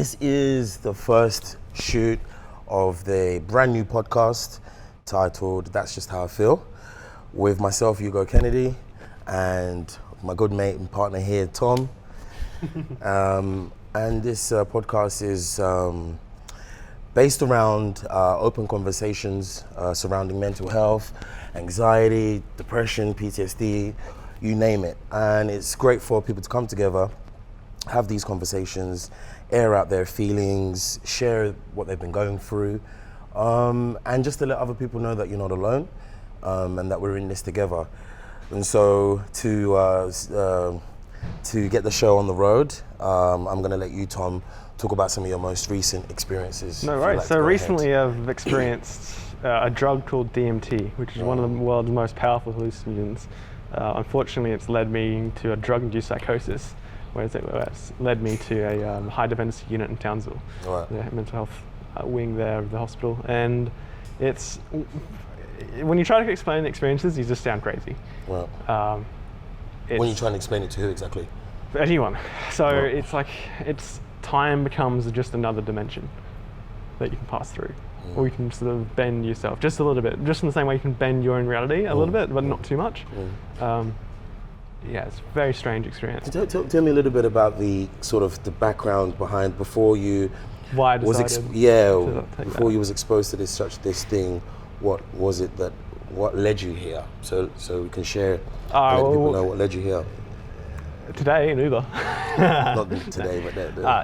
This is the first shoot of the brand new podcast titled That's Just How I Feel, with myself, Ugo Kennedy, and my good mate and partner here, Tom. And this podcast is based around open conversations surrounding mental health, anxiety, depression, PTSD, you name it. And it's great for people to come together, have these conversations, air out their feelings, share what they've been going through, and just to let other people know that you're not alone, and that we're in this together. And so to get the show on the road, I'm going to let you, Tom, talk about some of your most recent experiences. No, right. So recently I've experienced a drug called DMT, which is one of the world's most powerful hallucinogens. Unfortunately, it's led me to a drug-induced psychosis, whereas it's led me to a high-dependency unit in Townsville, the mental health wing there of the hospital. And it's, when you try to explain the experiences, you just sound crazy. Right. When you try and explain it to who exactly? Anyone. So it's like, time becomes just another dimension that you can pass through. Or you can sort of bend yourself just a little bit, just in the same way you can bend your own reality a little bit, but not too much. Yeah, it's a very strange experience. Tell me a little bit about the sort of the background behind before you why I decided before you was exposed to this thing. What was it what led you here? So we can share, let people know what led you here. Today in Uber. Not today, but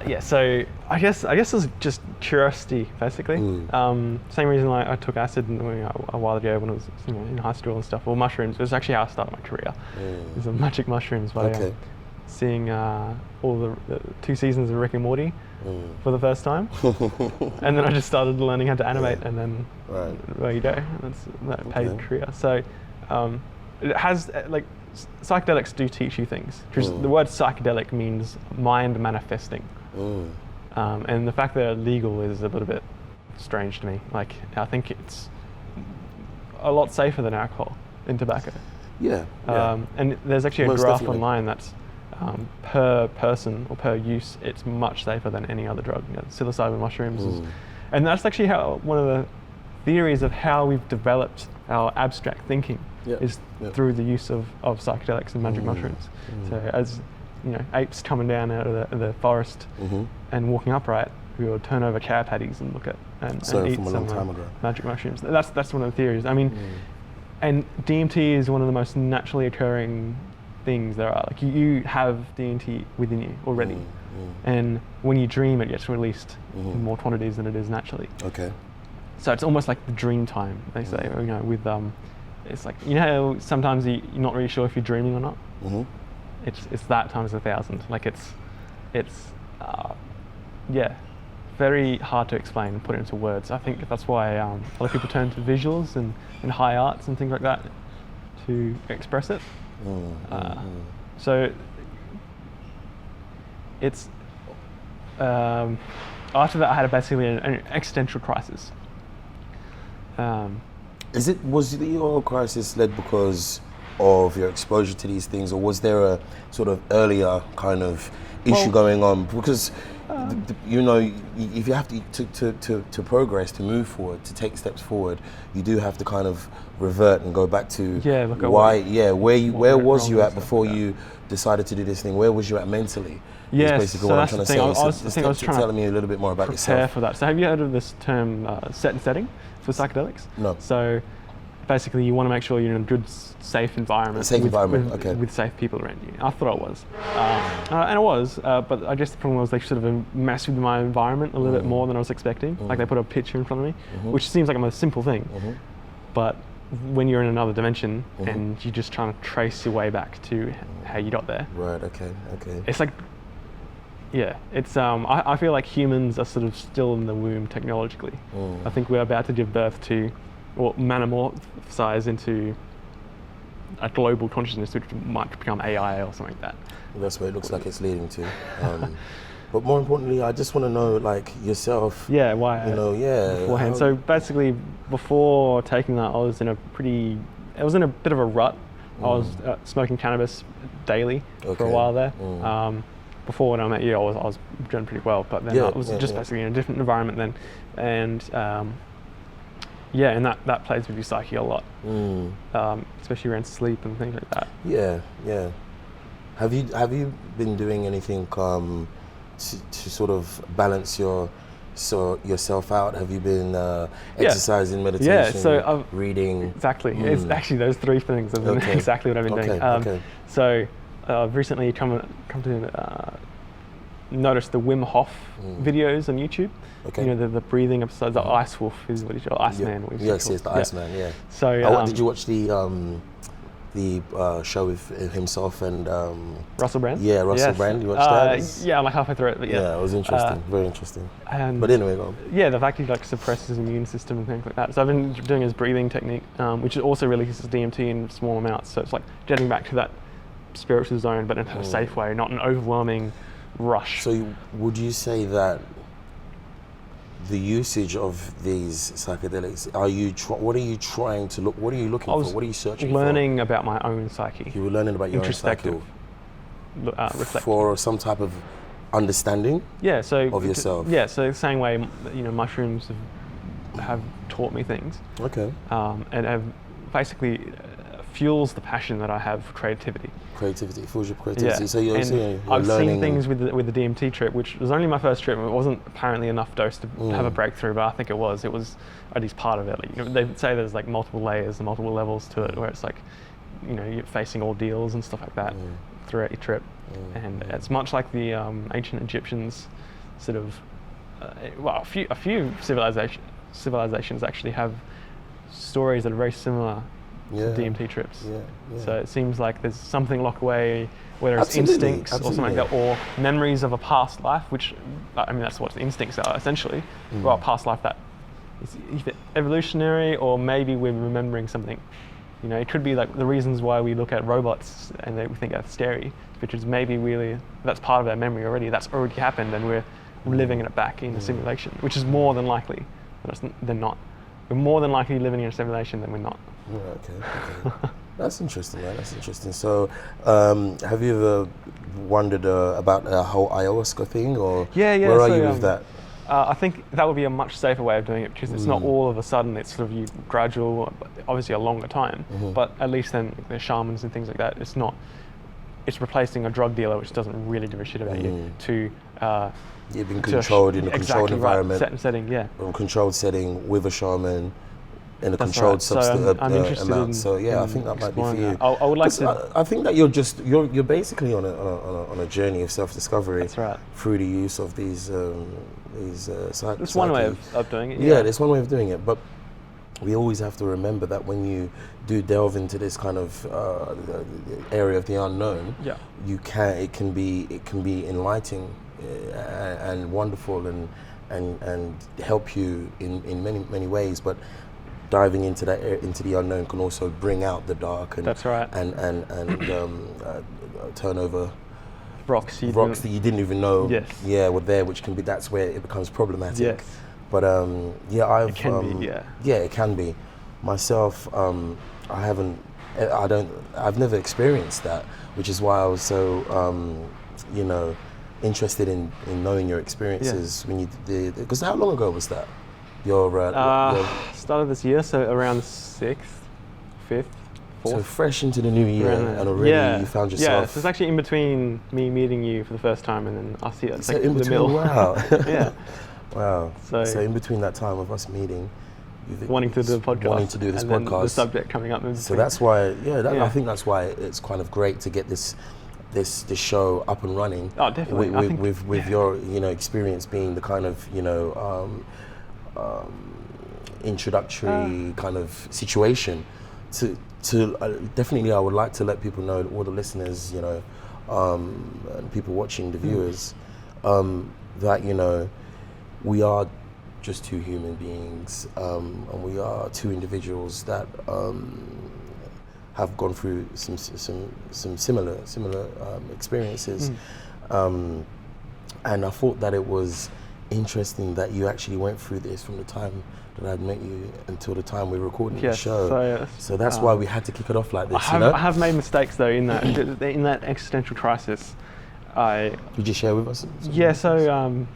yeah. So I guess it was just curiosity, basically. Same reason I took acid a while ago when I was in high school and stuff. Or mushrooms. It was actually how I started my career. It was magic mushrooms by seeing all the 2 seasons of Rick and Morty for the first time, and then I just started learning how to animate, and then there you go. That's that paid career. So it has psychedelics do teach you things. Because the word psychedelic means mind manifesting, and the fact that they're legal is a little bit strange to me. Like, I think it's a lot safer than alcohol and tobacco. And there's actually a graph online that's per person or per use, it's much safer than any other drug. Psilocybin mushrooms and that's actually how one of the theories of how we've developed our abstract thinking is through the use of psychedelics and magic mushrooms. So as apes coming down out of the forest and walking upright, we would turn over cow patties and look at and eat some magic mushrooms. That's one of the theories. I mean, and DMT is one of the most naturally occurring things there are. Like, you have DMT within you already, and when you dream, it gets released in more quantities than it is naturally. Okay. So it's almost like the dream time, they say. With it's like, how sometimes you're not really sure if you're dreaming or not. It's that times 1,000. Like, it's very hard to explain and put into words. I think that's why a lot of people turn to visuals and high arts and things like that to express it. So it's after that I had basically an existential crisis. Was your crisis led because of your exposure to these things, or was there a sort of earlier kind of issue going on? Because if you have to progress, to move forward, to take steps forward, you do have to kind of revert and go back to where was you at before you decided to do this thing? Where was you at mentally? Yes, basically so what I'm trying to say. I was trying to me a little bit more about prepare yourself. for that. So have you heard of this term set and setting for psychedelics? No. So basically you want to make sure you're in a good, safe environment. With safe people around you. I thought I was. And I was, but I guess the problem was they sort of messed with my environment a little bit more than I was expecting. Like, they put a picture in front of me, which seems like a most simple thing. But when you're in another dimension and you're just trying to trace your way back to how you got there. Right, okay. It's like, it's I feel like humans are sort of still in the womb technologically. I think we're about to give birth to, or metamorphosize into a global consciousness, which might become AI or something like that. Well, that's where it looks like it's leading to. But more importantly, I just want to know, like, yourself. Yeah, why? Beforehand. So basically, before taking that, I was in a bit of a rut. I was smoking cannabis daily for a while there. before when I met you, I was doing pretty well, but then I was just basically in a different environment then, and and that plays with your psyche a lot, especially around sleep and things like that. Yeah. Have you been doing anything to sort of balance yourself out? Have you been exercising, meditation, reading? Exactly. It's actually those three things have been exactly what I've been doing. So I've recently come to notice the Wim Hof videos on YouTube. Okay. You know, the breathing episodes. The Ice Wolf is what he's called, Iceman. Yes, the Iceman. Yeah. So did you watch the show with himself and Russell Brand? Yeah, Russell Brand. You watched that? Yeah, I'm like halfway through it. But yeah, it was interesting. Very interesting. But anyway, go on. Yeah, the fact he like suppresses his immune system and things like that. So I've been doing his breathing technique, which also releases DMT in small amounts. So it's like getting back to that spiritual zone, but in a safe way, not an overwhelming rush. So would you say that the usage of these psychedelics, what are you trying to look, what are you looking for? What are you searching for? Learning about my own psyche. You were learning about your own psyche. Reflective. For some type of understanding of yourself. Yeah, so the same way, you know, mushrooms have taught me things. Okay. And have basically fuels the passion that I have for creativity. Creativity, fuels your creativity. Yeah. So you're I've learning seen things with the DMT trip, which was only my first trip. It wasn't apparently enough dose to have a breakthrough, but I think it was. It was at least part of it. Like, you know, they say there's like multiple layers and multiple levels to it, where it's like, you know, you're facing ordeals and stuff like that throughout your trip. And it's much like the ancient Egyptians, sort of. A few civilizations actually have stories that are very similar to DMT trips. So it seems like there's something locked away, whether it's instincts or something like that, or memories of a past life, which, I mean, that's what the instincts are essentially. Well, a past life that is either evolutionary or maybe we're remembering something. You know, it could be like the reasons why we look at robots and we think that's scary, which is maybe really, that's part of our memory already. That's already happened and we're living it back in a simulation, which is more than likely than not. We're more than likely living in a simulation than we're not. Okay. That's interesting, man. That's interesting. So, have you ever wondered about a whole ayahuasca thing, or where are you with that? I think that would be a much safer way of doing it, because it's not all of a sudden. It's sort of you gradual, obviously a longer time, but at least then there's shamans and things like that. It's not. It's replacing a drug dealer, which doesn't really give a shit about you. You've been controlled in a controlled environment, setting, a controlled setting with a shaman in a That's controlled right. So I'm interested amount. In, so I think that might be for you. I would like to. I think that you're basically on a journey of self-discovery. That's right. Through the use of these That's one way of doing it. Yeah, there's one way of doing it, but we always have to remember that when you do delve into this kind of area of the unknown, it can be enlightening and wonderful and help you in many ways, but diving into the unknown can also bring out the dark and that's right. and turn over rocks that you didn't even know were there, which can be, that's where it becomes problematic. Yes. But it can be. Myself, I've never experienced that, which is why I was so interested in knowing your experiences when you did. Because how long ago was that? Your started this year, so around 6th, 5th, 4th. So fresh into the new year, and already you found yourself. Yeah, so it's actually in between me meeting you for the first time and then us here. So in between, wow. Yeah. Wow. So in between that time of us meeting, wanting to do the podcast, and then the subject coming up. So that's why, I think that's why it's kind of great to get this show up and running. Oh, definitely. With your experience being the kind of introductory kind of situation to definitely. I would like to let people know, all the listeners, and people watching, the viewers, that we are just two human beings, and we are two individuals that have gone through some similar experiences, and I thought that it was interesting that you actually went through this from the time that I'd met you until the time we were recording the show. So that's why we had to kick it off like this. I have made mistakes though in that existential crisis. Could you share with us? Yeah, so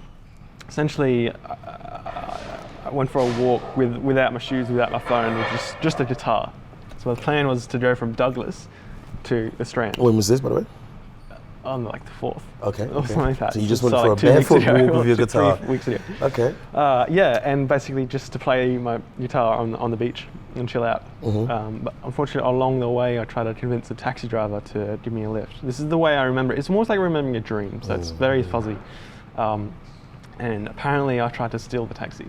essentially I went for a walk without my shoes, without my phone, with just a guitar. So the plan was to go from Douglas to the Strand. When was this, by the way? On like the 4th. Okay. Or something like that. So you just went for a barefoot walk with your guitar? 3 weeks ago. Okay. Yeah, and basically just to play my guitar on the beach and chill out. But unfortunately, along the way, I tried to convince a taxi driver to give me a lift. This is the way I remember it. It's almost like remembering a dream, so it's very fuzzy. And apparently, I tried to steal the taxi.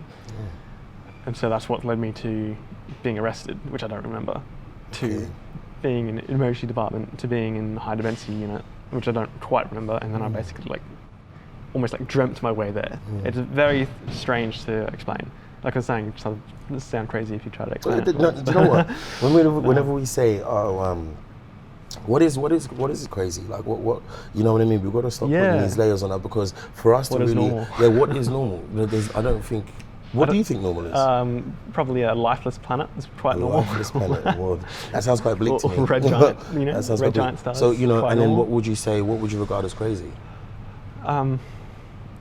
And so that's what led me to being arrested, which I don't remember, to being in the emergency department, to being in the high density unit, which I don't quite remember, and then I basically almost dreamt my way there. It's very strange to explain. Like I was saying, it sound crazy if you try to explain it. Do you know what? Whenever we say, what is crazy? Like what you know what I mean? We've got to stop putting these layers on that, because for us to really, normal? What is normal? I don't think. What do you think normal is? Probably a lifeless planet is quite normal. Lifeless planet. Well, that sounds quite bleak to me. Or red giant, That sounds red quite giant stars. So and then normal. what would you say? What would you regard as crazy?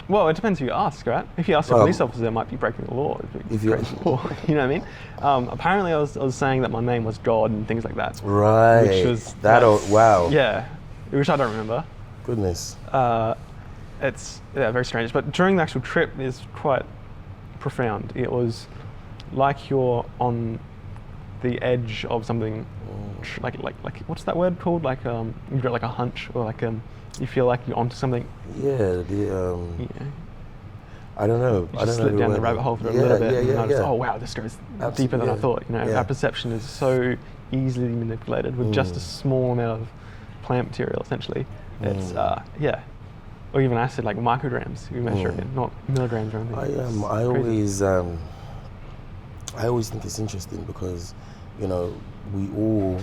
Well, it depends who you ask, right? If you ask a police officer, it might be breaking the law. If you, you know what I mean? Apparently, I was saying that my name was God and things like that. Right. Which was wow. Yeah, which I don't remember. Goodness. It's very strange. But during the actual trip, is quite profound. It was like you're on the edge of something, like what's that word called? Like you've got like a hunch, or you feel like you're onto something. Yeah. I don't know. You just slip down the rabbit hole for a little bit, and notice, oh wow, this goes deeper than I thought. Our perception is so easily manipulated with just a small amount of plant material. Essentially, it's or even acid, like micrograms. You measure it, not milligrams or anything. I always think it's interesting because, we all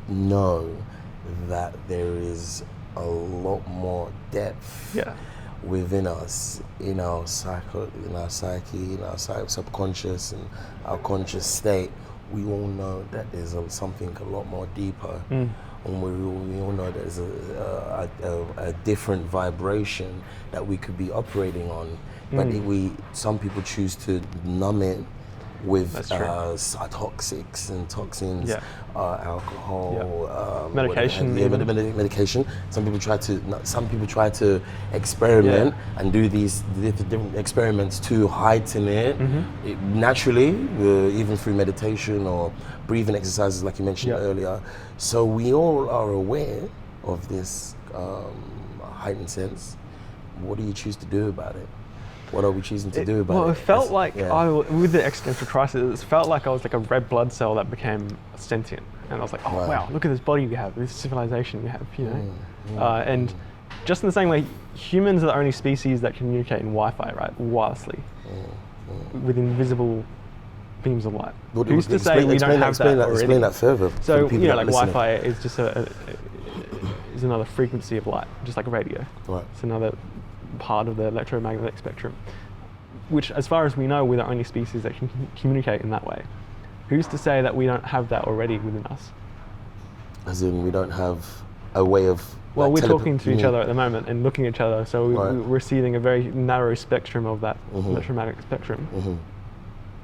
know that there is a lot more depth within us, in our psyche, in our subconscious and our conscious state. We all know that there's something a lot more deeper. And we all know there's a different vibration that we could be operating on, but some people choose to numb it with toxics and toxins, alcohol, medication. Medication. Some people try to experiment and do these different experiments to heighten it. Naturally, even through meditation or breathing exercises, like you mentioned earlier. So we all are aware of this heightened sense. What do you choose to do about it? What are we choosing to do about it? Well, it felt like with the existential crisis, it felt like I was like a red blood cell that became sentient, and I was like, oh wow, look at this body we have, this civilization we have, and just in the same way, humans are the only species that communicate in Wi-Fi, right, wirelessly, with invisible beams of light. Who's to say we don't have that already? Explain that further. So like Wi-Fi is just is another frequency of light, just like a radio. Right. It's another part of the electromagnetic spectrum, which, as far as we know, we're the only species that can communicate in that way. Who's to say that we don't have that already within us? As in, we don't have a way of... Well, we're talking to each other at the moment and looking at each other, so we're receiving a very narrow spectrum of that electromagnetic spectrum.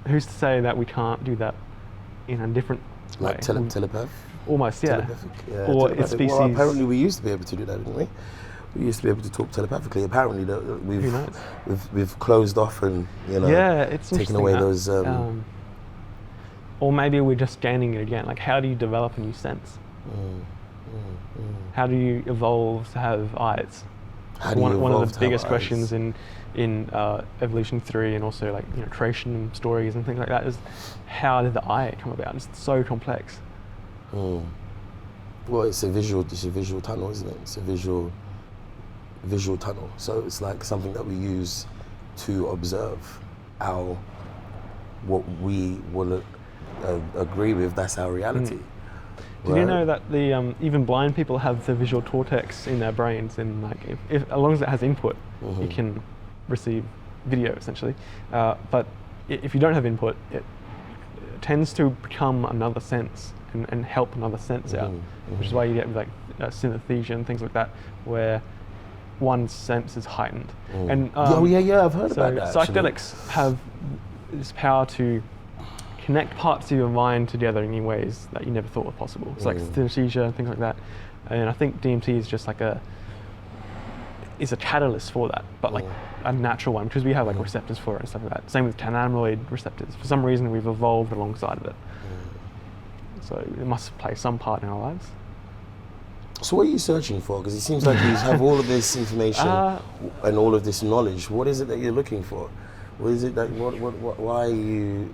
Who's to say that we can't do that in a different way? Like telepath? Almost, yeah. Or its species... Well, apparently we used to be able to do that, didn't we? We used to be able to talk telepathically. Apparently, we've closed off and it's taken away those. Or maybe we're just gaining it again. Like, how do you develop a new sense? How do you evolve to have eyes? One of the biggest questions in evolution theory, and also like creation stories and things like that, is how did the eye come about? It's so complex. Well, it's a visual tunnel, isn't it? It's a visual tunnel. So it's like something that we use to observe what we will agree with. That's our reality. Did you know that the even blind people have the visual cortex in their brains, and like if as long as it has input, it can receive video essentially. But if you don't have input, it tends to become another sense and help another sense out, which is why you get like synesthesia and things like that, where one sense is heightened. And I've heard about that. Psychedelics have this power to connect parts of your mind together in new ways that you never thought were possible. It's like synesthesia and things like that. And I think DMT is just like a catalyst for that, but like a natural one, because we have like receptors for it and stuff like that. Same with cannabinoid receptors. For some reason, we've evolved alongside of it. So it must play some part in our lives. So what are you searching for? Because it seems like you have all of this information and all of this knowledge. What is it that you're looking for? What is it that why are you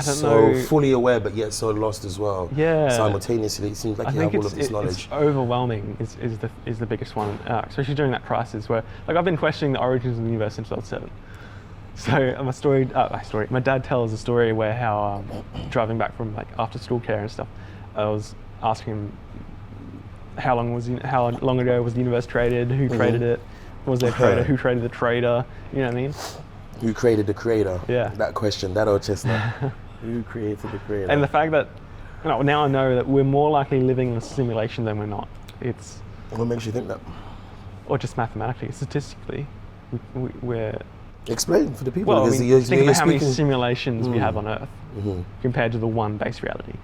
so fully aware but yet so lost as well? Yeah. Simultaneously, it seems like you have all of this knowledge. It's overwhelming is the biggest one, especially during that crisis where, like, I've been questioning the origins of the universe since I was 7. So my dad tells a story where how driving back from like after school care and stuff, I was asking him how long ago was the universe created? Who created it? Was there a creator? Who created the trader? You know what I mean? Who created the creator? Yeah. That question, that old chestnut. Who created the creator? And the fact that now I know that we're more likely living in a simulation than we're not. What makes you think that? Or just mathematically, statistically, we're. Explain for the people. Well, think about how many simulations we have on Earth compared to the one base reality.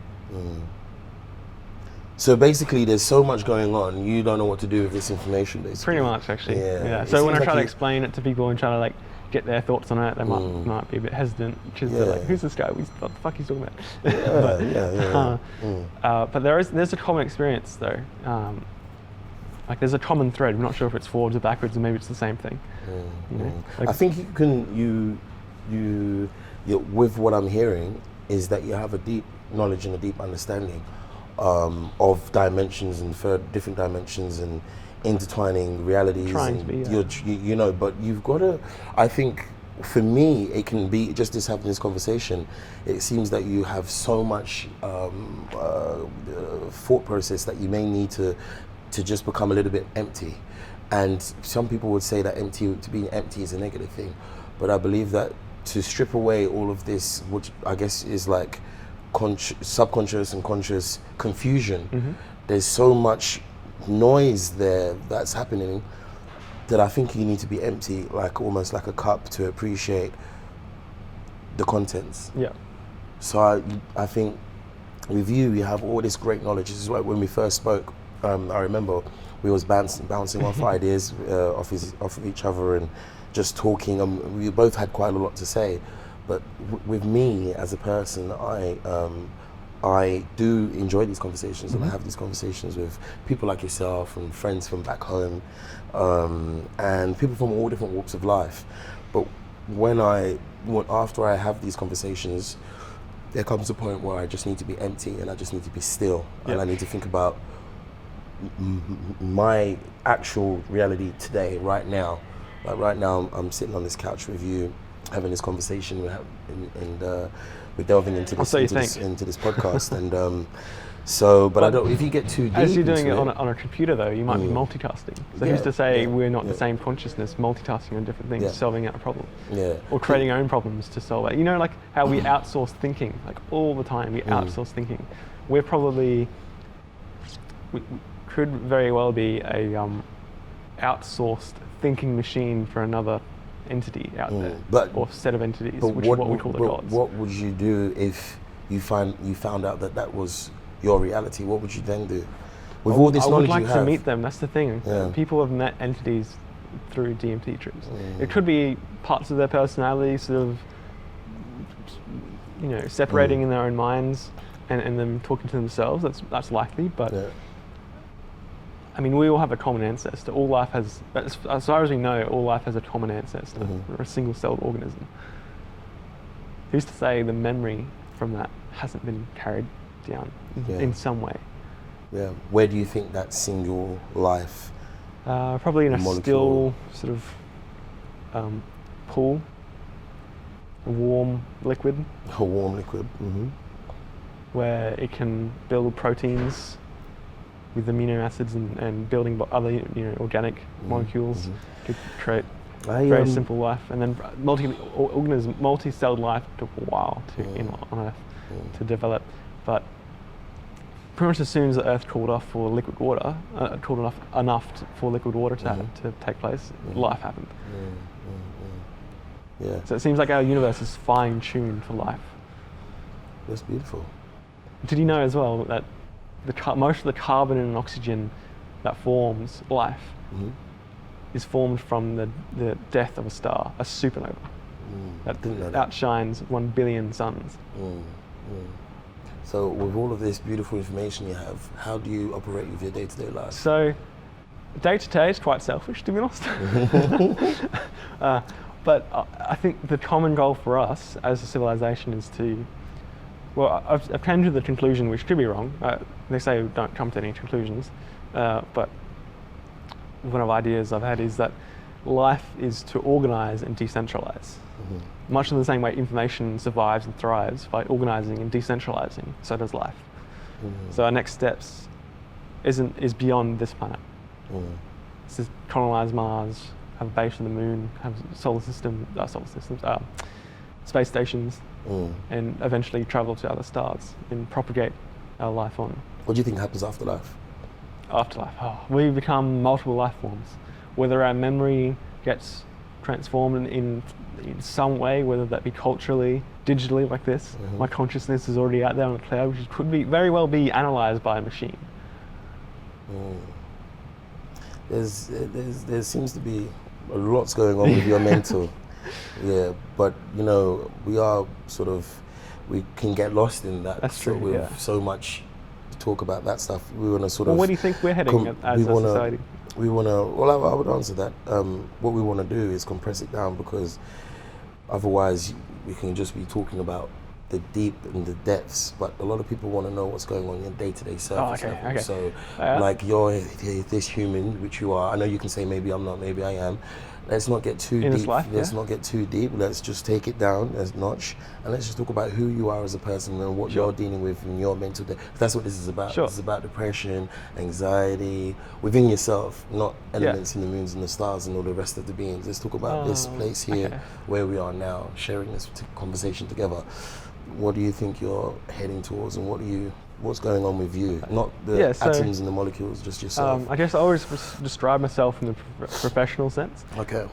So basically, there's so much going on, you don't know what to do with this information, basically. Pretty much, actually. Yeah. So when I try to explain it to people and try to like get their thoughts on it, they might be a bit hesitant, which is like, who's this guy? What the fuck he's talking about? But there's a common experience though. Like there's a common thread. I'm not sure if it's forwards or backwards, or maybe it's the same thing. You know? Like, I think you with what I'm hearing is that you have a deep knowledge and a deep understanding of dimensions and different dimensions and intertwining realities. Trying to be, but you've got to. I think for me, it can be just this having this conversation. It seems that you have so much thought process that you may need to just become a little bit empty. And some people would say that being empty is a negative thing, but I believe that to strip away all of this, which I guess is like subconscious and conscious confusion, there's so much noise there that's happening that I think you need to be empty, like almost like a cup, to appreciate the contents. Yeah. So I think with you have all this great knowledge. This is why when we first spoke, I remember we was bouncing off ideas off of each other and just talking. We both had quite a lot to say, but with me as a person, I do enjoy these conversations, and I have these conversations with people like yourself and friends from back home, and people from all different walks of life. But after I have these conversations, there comes a point where I just need to be empty and I just need to be still, and I need to think about my actual reality today, right now. Like right now, I'm sitting on this couch with you, having this conversation, we're delving into this podcast, and but I don't. If you get too deep, as you're doing it on a computer, though, you might be multitasking. So who's to say we're not the same consciousness, multitasking on different things, solving out a problem, or creating our own problems to solve it? You know, like how we outsource thinking, like all the time. We outsource thinking. We're probably we could very well be a outsourced thinking machine for another entity out there, or set of entities, which is what we call the gods. What would you do if you found out that was your reality? What would you then do with all this knowledge you have? I would like to meet them. That's the thing. People have met entities through DMT trips. It could be parts of their personality sort of, separating in their own minds and them talking to themselves. That's likely, but. I mean, we all have a common ancestor. All life has, as far as we know, all life has a common ancestor. We're a single-celled organism. Who's to say the memory from that hasn't been carried down in some way? Yeah. Where do you think that single life? Probably in a still sort of pool, a warm liquid. A warm liquid. Where it can build proteins with amino acids and building other organic molecules to create very simple life. And then multi-celled life took a while on Earth to develop. But pretty much as soon as the Earth cooled off for liquid water, for liquid water to take place, life happened. Yeah, So it seems like our universe is fine-tuned for life. that's beautiful. Did you know as well that most of the carbon and oxygen that forms life is formed from the death of a star, a supernova, that outshines 1 billion suns. So with all of this beautiful information you have, how do you operate with your day-to-day life? So day-to-day is quite selfish, to be honest. But I think the common goal for us as a civilization is to, well, I've come to the conclusion, which could be wrong. They say don't come to any conclusions, but one of the ideas I've had is that life is to organize and decentralize. Much in the same way information survives and thrives by organizing and decentralizing, so does life. So our next steps is beyond this planet. It's to colonize Mars, have a base on the moon, have space stations, and eventually travel to other stars and propagate our life on. What do you think happens after life? Afterlife. We become multiple life forms. Whether our memory gets transformed in some way, whether that be culturally, digitally, like this. My consciousness is already out there on the cloud, which could very well be analyzed by a machine. There seems to be a lot's going on with your mental. Yeah, but you know, we can get lost in that. That's true. With so much talk about that stuff, we want to sort of. Where do you think we're heading as a society? We want to. Well, I would answer that. What we want to do is compress it down, because otherwise we can just be talking about the deep and the depths. But a lot of people want to know what's going on in your day-to-day surface level. Okay. So, like you're this human, which you are. I know you can say maybe I'm not, maybe I am. Let's not get too deep. Let's not get too deep. Let's just take it down a notch, and let's just talk about who you are as a person and what you're dealing with in your mental. That's what this is about. This is about depression, anxiety within yourself, not elements in the moons and the stars and all the rest of the beings. Let's talk about this place here, where we are now, sharing this conversation together. What do you think you're heading towards, and what's going on with you? Not the atoms and the molecules, just yourself. I guess I always describe myself in the professional sense. Okay.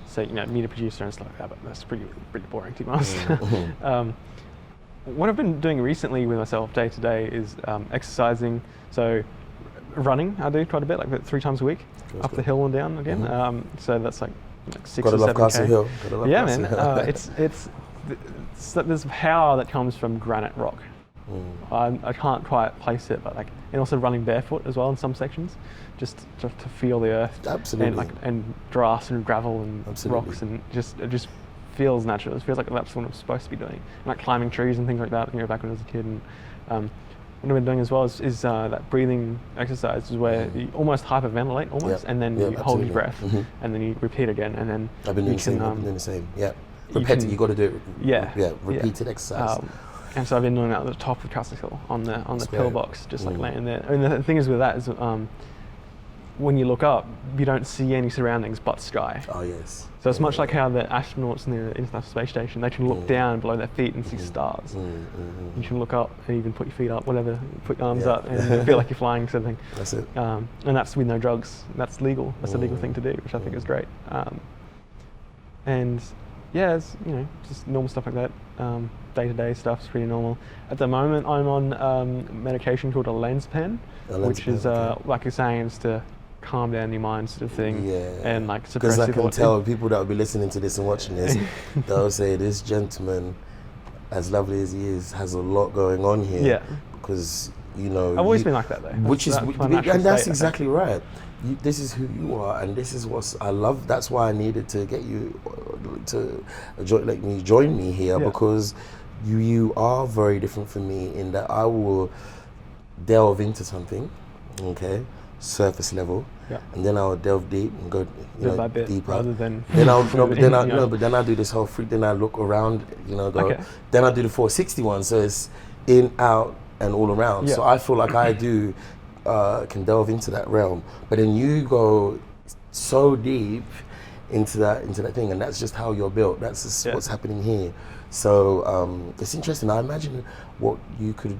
So, you know, media producer and stuff like that, but that's pretty boring, to be honest. What I've been doing recently with myself day to day is exercising. So running, I do quite a bit, like 3 times a week, up the hill and down again. So that's like 6 or 7K. Gotta love Castle Hill. Yeah, man. There's power that comes from granite rock. I can't quite place it, but and also running barefoot as well in some sections, just to feel the earth. Absolutely. And grass and gravel and rocks, and it just feels natural. It feels like that's what I'm supposed to be doing. And like climbing trees and things like that. You know, back when I was a kid, and what I've been doing as well is that breathing exercise, is where you almost hyperventilate and then you hold your breath, and then you repeat again, and then I've been doing the same. Yeah. Repetitive. You got to do it. Yeah. Repeated exercise. And so I've been doing that at the top of Castle Hill on the pillbox, just like laying there. And the thing is with that is, when you look up, you don't see any surroundings but sky. Oh yes. So it's much like how the astronauts in the International Space Station, they can look down below their feet and see stars. You can look up and even put your feet up, whatever, put your arms up, and you feel like you're flying, sort of thing. That's it. And that's with no drugs. That's legal. That's a legal thing to do, which I think is great. And yeah, it's, you know, just normal stuff like that. Day-to-day stuff's pretty normal. At the moment, I'm on medication called a lens pen, which is like you're saying, is to calm down your mind, sort of thing. Yeah. And like suppress. Because I can tell people that will be listening to this and watching this, they'll say this gentleman, as lovely as he is, has a lot going on here. Yeah. Because you know, I've always been like that, though. That's exactly right. This is who you are, and this is what I love. That's why I needed to get you to join me here, because you are very different from me in that I will delve into something, surface level, and then I'll delve deep and go deeper. Rather than then I do this whole freak. Then I look around, Then I do the 460 one, so it's in, out, and all around. So I feel like I do. Can delve into that realm, but then you go so deep into that thing, and that's just how you're built. That's just what's happening here. So it's interesting. I imagine what you could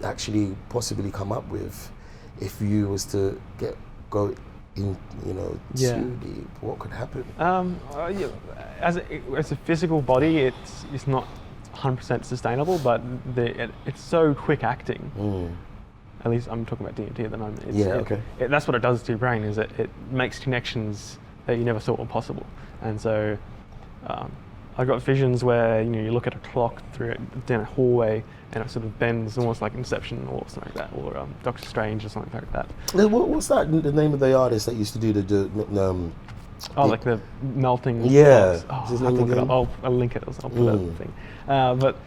actually possibly come up with if you was to go in, too deep? What could happen? Yeah, as a physical body, it's not 100% sustainable, but it's so quick acting. At least I'm talking about DMT at the moment. That's what it does to your brain, is it makes connections that you never thought were possible. And so I got visions where you look at a clock down a hallway and it sort of bends, almost like Inception or something like that, or Doctor Strange or something like that. What's that? The name of the artist that used to do like the melting. Yeah. I'll look it up. I'll link it. I'll put that thing. But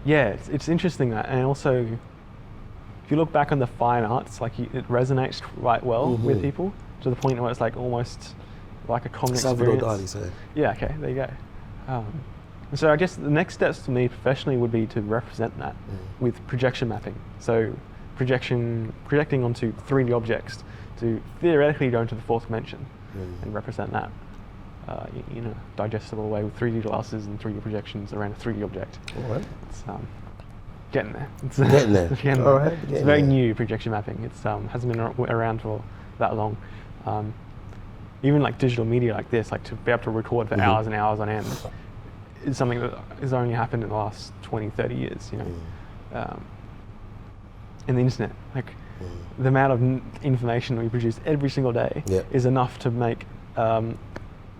it's interesting that, and also if you look back on the fine arts, like it resonates quite well with people to the point where it's like almost like a common Salvador experience. Dali, say. Yeah. Okay. There you go. So I guess the next steps for me professionally would be to represent that with projection mapping. So projecting onto 3D objects to theoretically go into the fourth dimension and represent that in a digestible way with 3D glasses and 3D projections around a 3D object. All right. It's getting there. Getting there. All right. It's very new, projection mapping. It's hasn't been around for that long. Even like digital media like this, like to be able to record for hours and hours on end, is something that has only happened in the last 20, 30 years, And the internet, like the amount of information we produce every single day is enough to make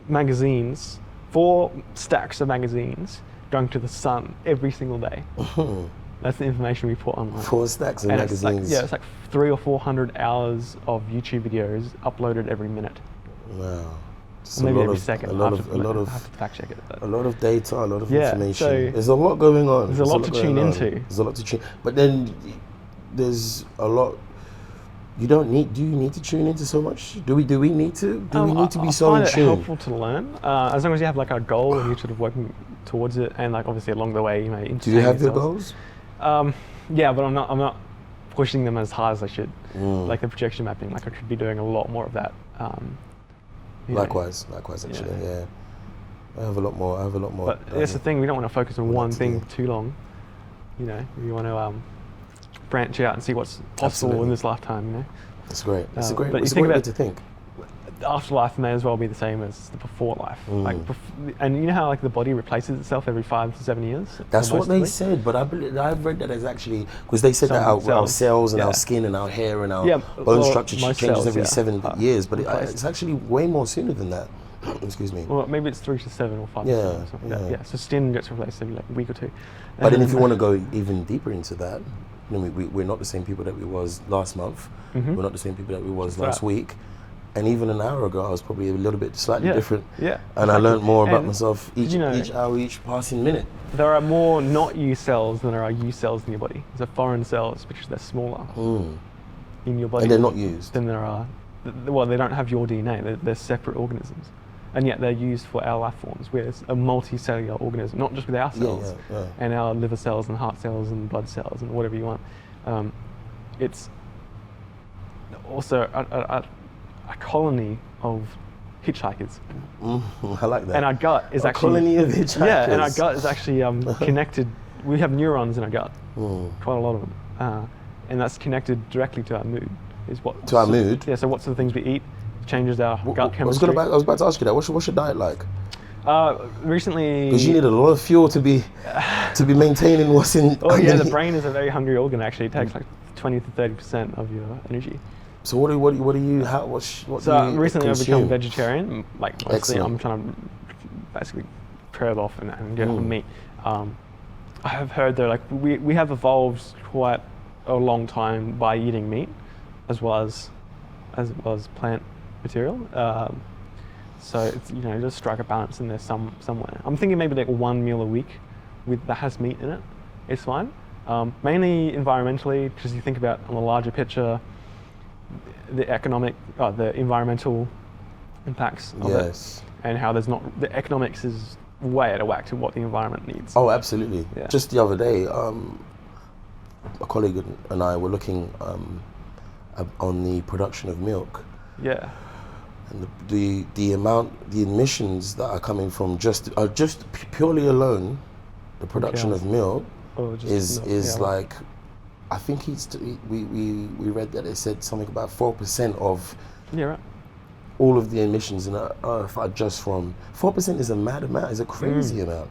magazines, 4 stacks of magazines going to the sun every single day. That's the information we put online. 4 stacks of magazines. It's like 300 or 400 hours of YouTube videos uploaded every minute. Wow. Or maybe every second. I have to fact check it. A lot of data, a lot of Yeah, information. so There's a lot going on. There's a lot to tune into. There's a lot to tune. But then there's a lot. You don't need. Do you need to tune into so much? Do we need to? Do we need to be so in I find tune? it helpful to learn, as long as you have like a goal and you're sort of working towards it, and like obviously along the way you may. Do you have your goals? Yeah, but I'm not pushing them as hard as I should. Like the projection mapping, like I could be doing a lot more of that. Likewise, actually, yeah. I have a lot more. But that's the thing. We don't want to focus on one thing too long. We want to branch out and see what's possible in this lifetime. It's great. It's a great way to think. The afterlife may as well be the same as the before life. And you know how like the body replaces itself every 5 to 7 years? That's what they said, but I've read that as actually, because they said that our cells and our skin and our hair and our bone structure changes every 7 years, but it's actually way more sooner than that. Excuse me. Well, maybe it's 3 to 7 or 5 to 7 or something like that. So skin gets replaced every like a week or 2. But then if you want to go even deeper into that, we're not the same people that we was last month. We're not the same people that we was last week. And even an hour ago, I was probably a little bit slightly different. Yeah. And I learned more about myself each hour, each passing minute. There are more not you cells than there are you cells in your body. There's foreign cells, because they're smaller in your body. And they're not used. Than there are. Well, they don't have your DNA. They're separate organisms. And yet they're used for our life forms. We're a multicellular organism, not just with our cells and our liver cells and heart cells and blood cells and whatever you want. It's also a colony of hitchhikers. I like that. And our gut is actually a colony of hitchhikers. Yeah, and our gut is actually connected. We have neurons in our gut, quite a lot of them, and that's connected directly to our mood. Our mood? Yeah. So what sort of things we eat changes our gut chemistry. I was about to ask you that. What's your diet like? Recently, because you need a lot of fuel to be maintaining what's in. Oh yeah, the brain is a very hungry organ. Actually, it takes like 20 to 30% of your energy. So what do you recently I've become vegetarian. Like mostly I'm trying to basically curb off and get off meat. I have heard though, like we have evolved quite a long time by eating meat, as well as plant material. So it's just strike a balance in there somewhere. I'm thinking maybe like 1 meal a week that has meat in it. It's fine. Mainly environmentally, because you think about on the larger picture, the environmental impacts of it, and how the economics is way out of whack to what the environment needs. Oh, absolutely. Yeah. Just the other day, a colleague and I were looking on the production of milk. Yeah. And the emissions that are coming from just purely alone, the production of milk Or just is like, I think we read that it said something about 4% of all of the emissions in the Earth are just from 4%. Is a mad amount. Is a crazy amount.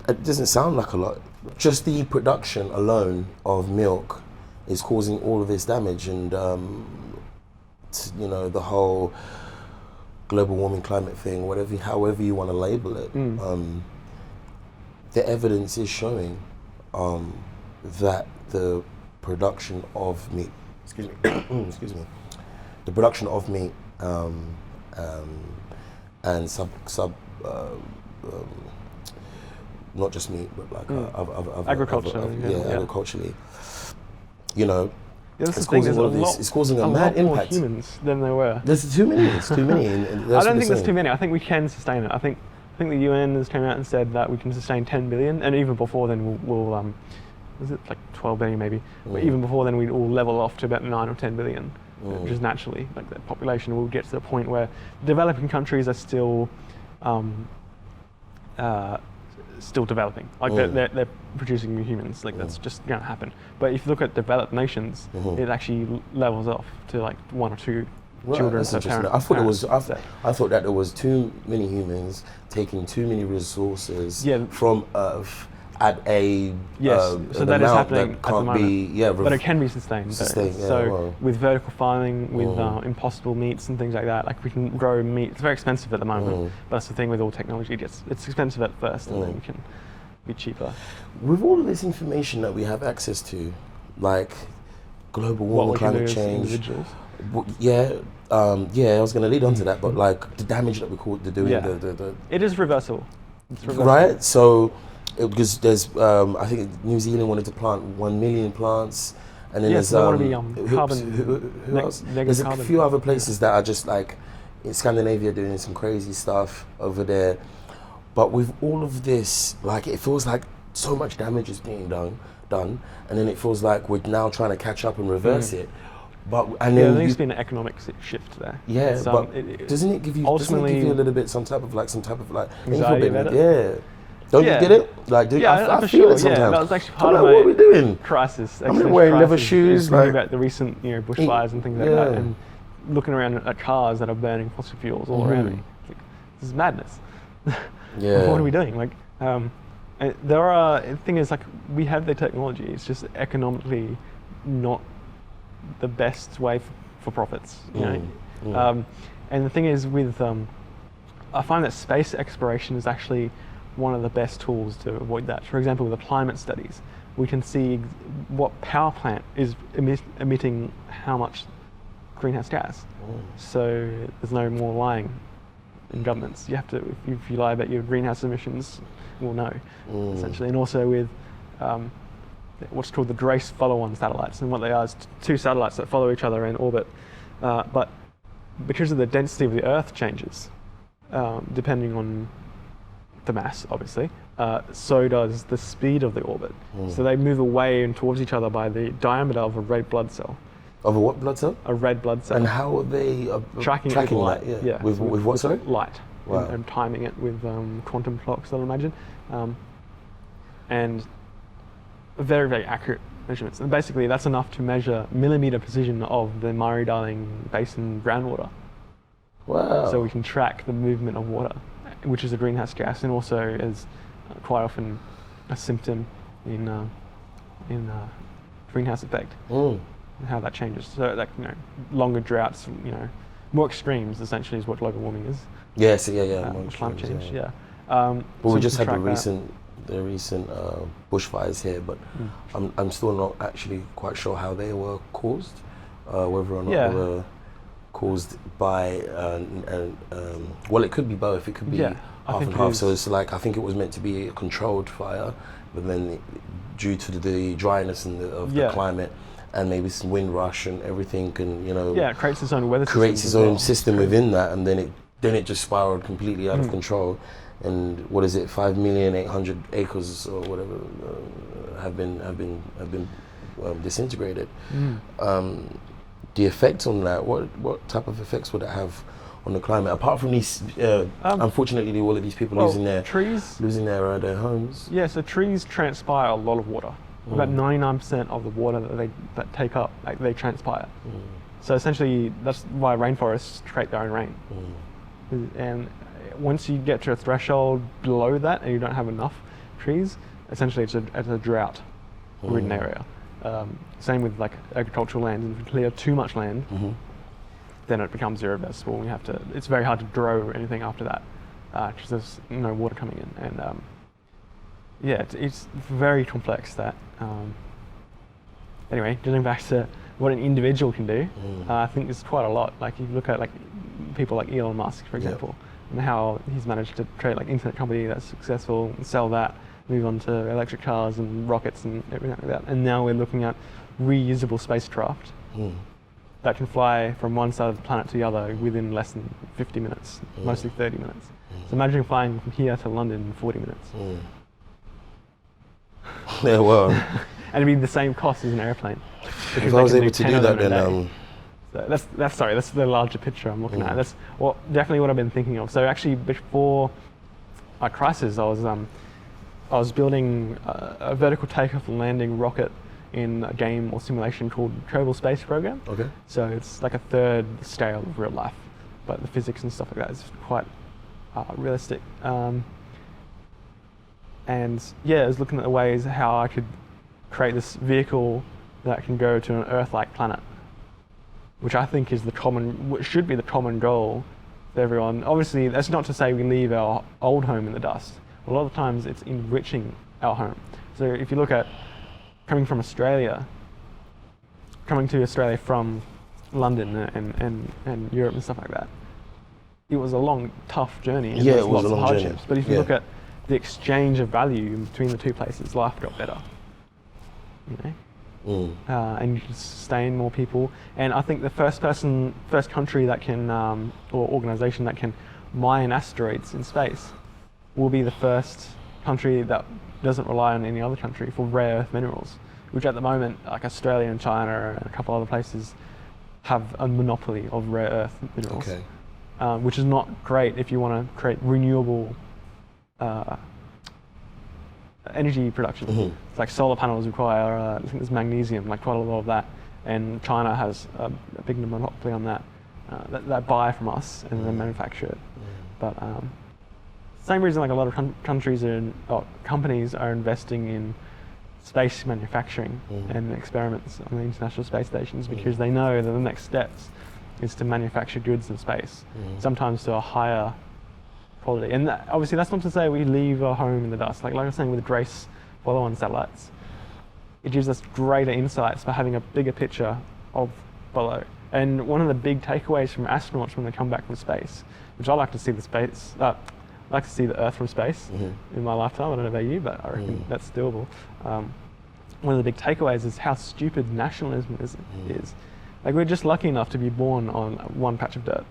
It doesn't sound like a lot. Just the production alone of milk is causing all of this damage, and you know, the whole global warming climate thing, however you want to label it. The evidence is showing that the production of meat, excuse me, the production of meat and not just meat, but like agriculturally, you know, it's causing all of this. It's causing a mad impact. More humans than there were. There's too many. It's too many. I don't think there's too many. I think we can sustain it. I think the UN has come out and said that we can sustain 10 billion, and even before then we'll was it like 12 billion maybe? But even before then we'd all level off to about 9 or 10 billion, which is naturally, like, the population will get to the point where developing countries are still developing. Like they're producing new humans. Like that's just going to happen. But if you look at developed nations, it actually levels off to like 1 or 2 children per parent. I thought that there was too many humans taking too many resources from Earth at a so that is happening that can't be but it can be sustained. With vertical farming, with impossible meats and things like that, like we can grow meat. It's very expensive at the moment, but that's the thing with all technology. It's expensive at first, and then it can be cheaper. With all of this information that we have access to, like global warming, climate change, I was going to lead on to that, but like the damage that we're doing, it is reversible. It's reversible. Right? So, because there's, I think New Zealand wanted to plant 1 million plants, and then there's carbon. Who else? There's a few other places that are just like in Scandinavia doing some crazy stuff over there. But with all of this, like, it feels like so much damage is being done, and then it feels like we're now trying to catch up and reverse it. But there needs to be an economic shift there. Yeah, but doesn't it give you a little bit some type of anxiety about it? Don't you get it? Like, I feel it sometimes. Yeah, that was actually part of my what are we doing? Crisis. I'm wearing leather shoes. Like, about the recent, bushfires and things like that, and looking around at cars that are burning fossil fuels all around me. Like, this is madness. What are we doing? Like, the thing is, like, we have the technology. It's just economically not the best way for profits. And the thing is, with I find that space exploration is actually one of the best tools to avoid that. For example, with the climate studies, we can see what power plant is emitting how much greenhouse gas. So there's no more lying in governments. You have to, if you lie about your greenhouse emissions, we'll know, essentially. And also with what's called the GRACE follow-on satellites, and what they are is 2 satellites that follow each other in orbit. But because of the density of the Earth changes, depending on the mass, obviously, so does the speed of the orbit. So they move away and towards each other by the diameter of a red blood cell. Of a what blood cell? A red blood cell. And how are they tracking light? That? With what, sorry? Light. Wow. And timing it with quantum clocks, I'll imagine. And very, very accurate measurements. And basically that's enough to measure millimeter precision of the Murray-Darling Basin groundwater. Wow. So we can track the movement of water, which is a greenhouse gas, and also is quite often a symptom in greenhouse effect, and how that changes. So, like, longer droughts, more extremes essentially is what global warming is. Yes, climate change. But we just had the recent bushfires here, but I'm still not actually quite sure how they were caused, whether or not they were caused by, well, it could be both. It could be half and half. So it's like, I think it was meant to be a controlled fire, but then due to the dryness of the climate, and maybe some wind rush and everything, and it creates its own weather system. Creates its own system within that, and then it just spiraled completely out of control. And what is it? 5,800,000 acres or whatever have been disintegrated. The effects on that, what type of effects would it have on the climate? Apart from these, unfortunately, all of these people losing their homes. Yeah, so trees transpire a lot of water. About 99% of the water that they take up, they transpire. So essentially, that's why rainforests create their own rain. And once you get to a threshold below that, and you don't have enough trees, essentially it's a drought-ridden area. Same with like agricultural land. If you clear too much land, then it becomes irreversible. It's very hard to grow anything after that, because there's no water coming in. And it's very complex. That anyway, getting back to what an individual can do, I think there's quite a lot. Like you look at like people like Elon Musk, for example, and how he's managed to create like internet company that's successful, and sell that, move on to electric cars and rockets and everything like that. And now we're looking at reusable spacecraft that can fly from one side of the planet to the other within less than 50 minutes, mostly 30 minutes. So imagine flying from here to London in 40 minutes. Yeah, well. And it'd be the same cost as an airplane. If I was able to do that, then so that's the larger picture I'm looking at. That's definitely what I've been thinking of. So actually, before our crisis, I was building a vertical takeoff and landing rocket in a game or simulation called Kerbal Space Program. Okay. So it's like a third scale of real life, but the physics and stuff like that is quite realistic. And I was looking at the ways how I could create this vehicle that can go to an Earth-like planet, which I think is should be the common goal for everyone. Obviously, that's not to say we leave our old home in the dust. A lot of times it's enriching our home. So if you look at coming to Australia from London and Europe and stuff like that, it was a long, tough journey. And it was lots a long of hardships. journey. But if you look at the exchange of value between the two places, life got better. And you can sustain more people. And I think the first country that can, or organization that can mine asteroids in space will be the first country that doesn't rely on any other country for rare earth minerals, which at the moment, like Australia and China and a couple other places, have a monopoly of rare earth minerals, which is not great if you want to create renewable energy production. It's like solar panels require, I think there's magnesium, like quite a lot of that, and China has a big monopoly on that. That buy from us and then manufacture it. But same reason like a lot of countries companies are investing in space manufacturing and experiments on the International Space Stations, because they know that the next steps is to manufacture goods in space, sometimes to a higher quality. And obviously that's not to say we leave our home in the dust. Like I was saying with the Grace follow-on satellites, it gives us greater insights for having a bigger picture of below. And one of the big takeaways from astronauts when they come back from space, which I like to see I like to see the Earth from space in my lifetime. I don't know about you, but I reckon that's doable. One of the big takeaways is how stupid nationalism is. Like we're just lucky enough to be born on one patch of dirt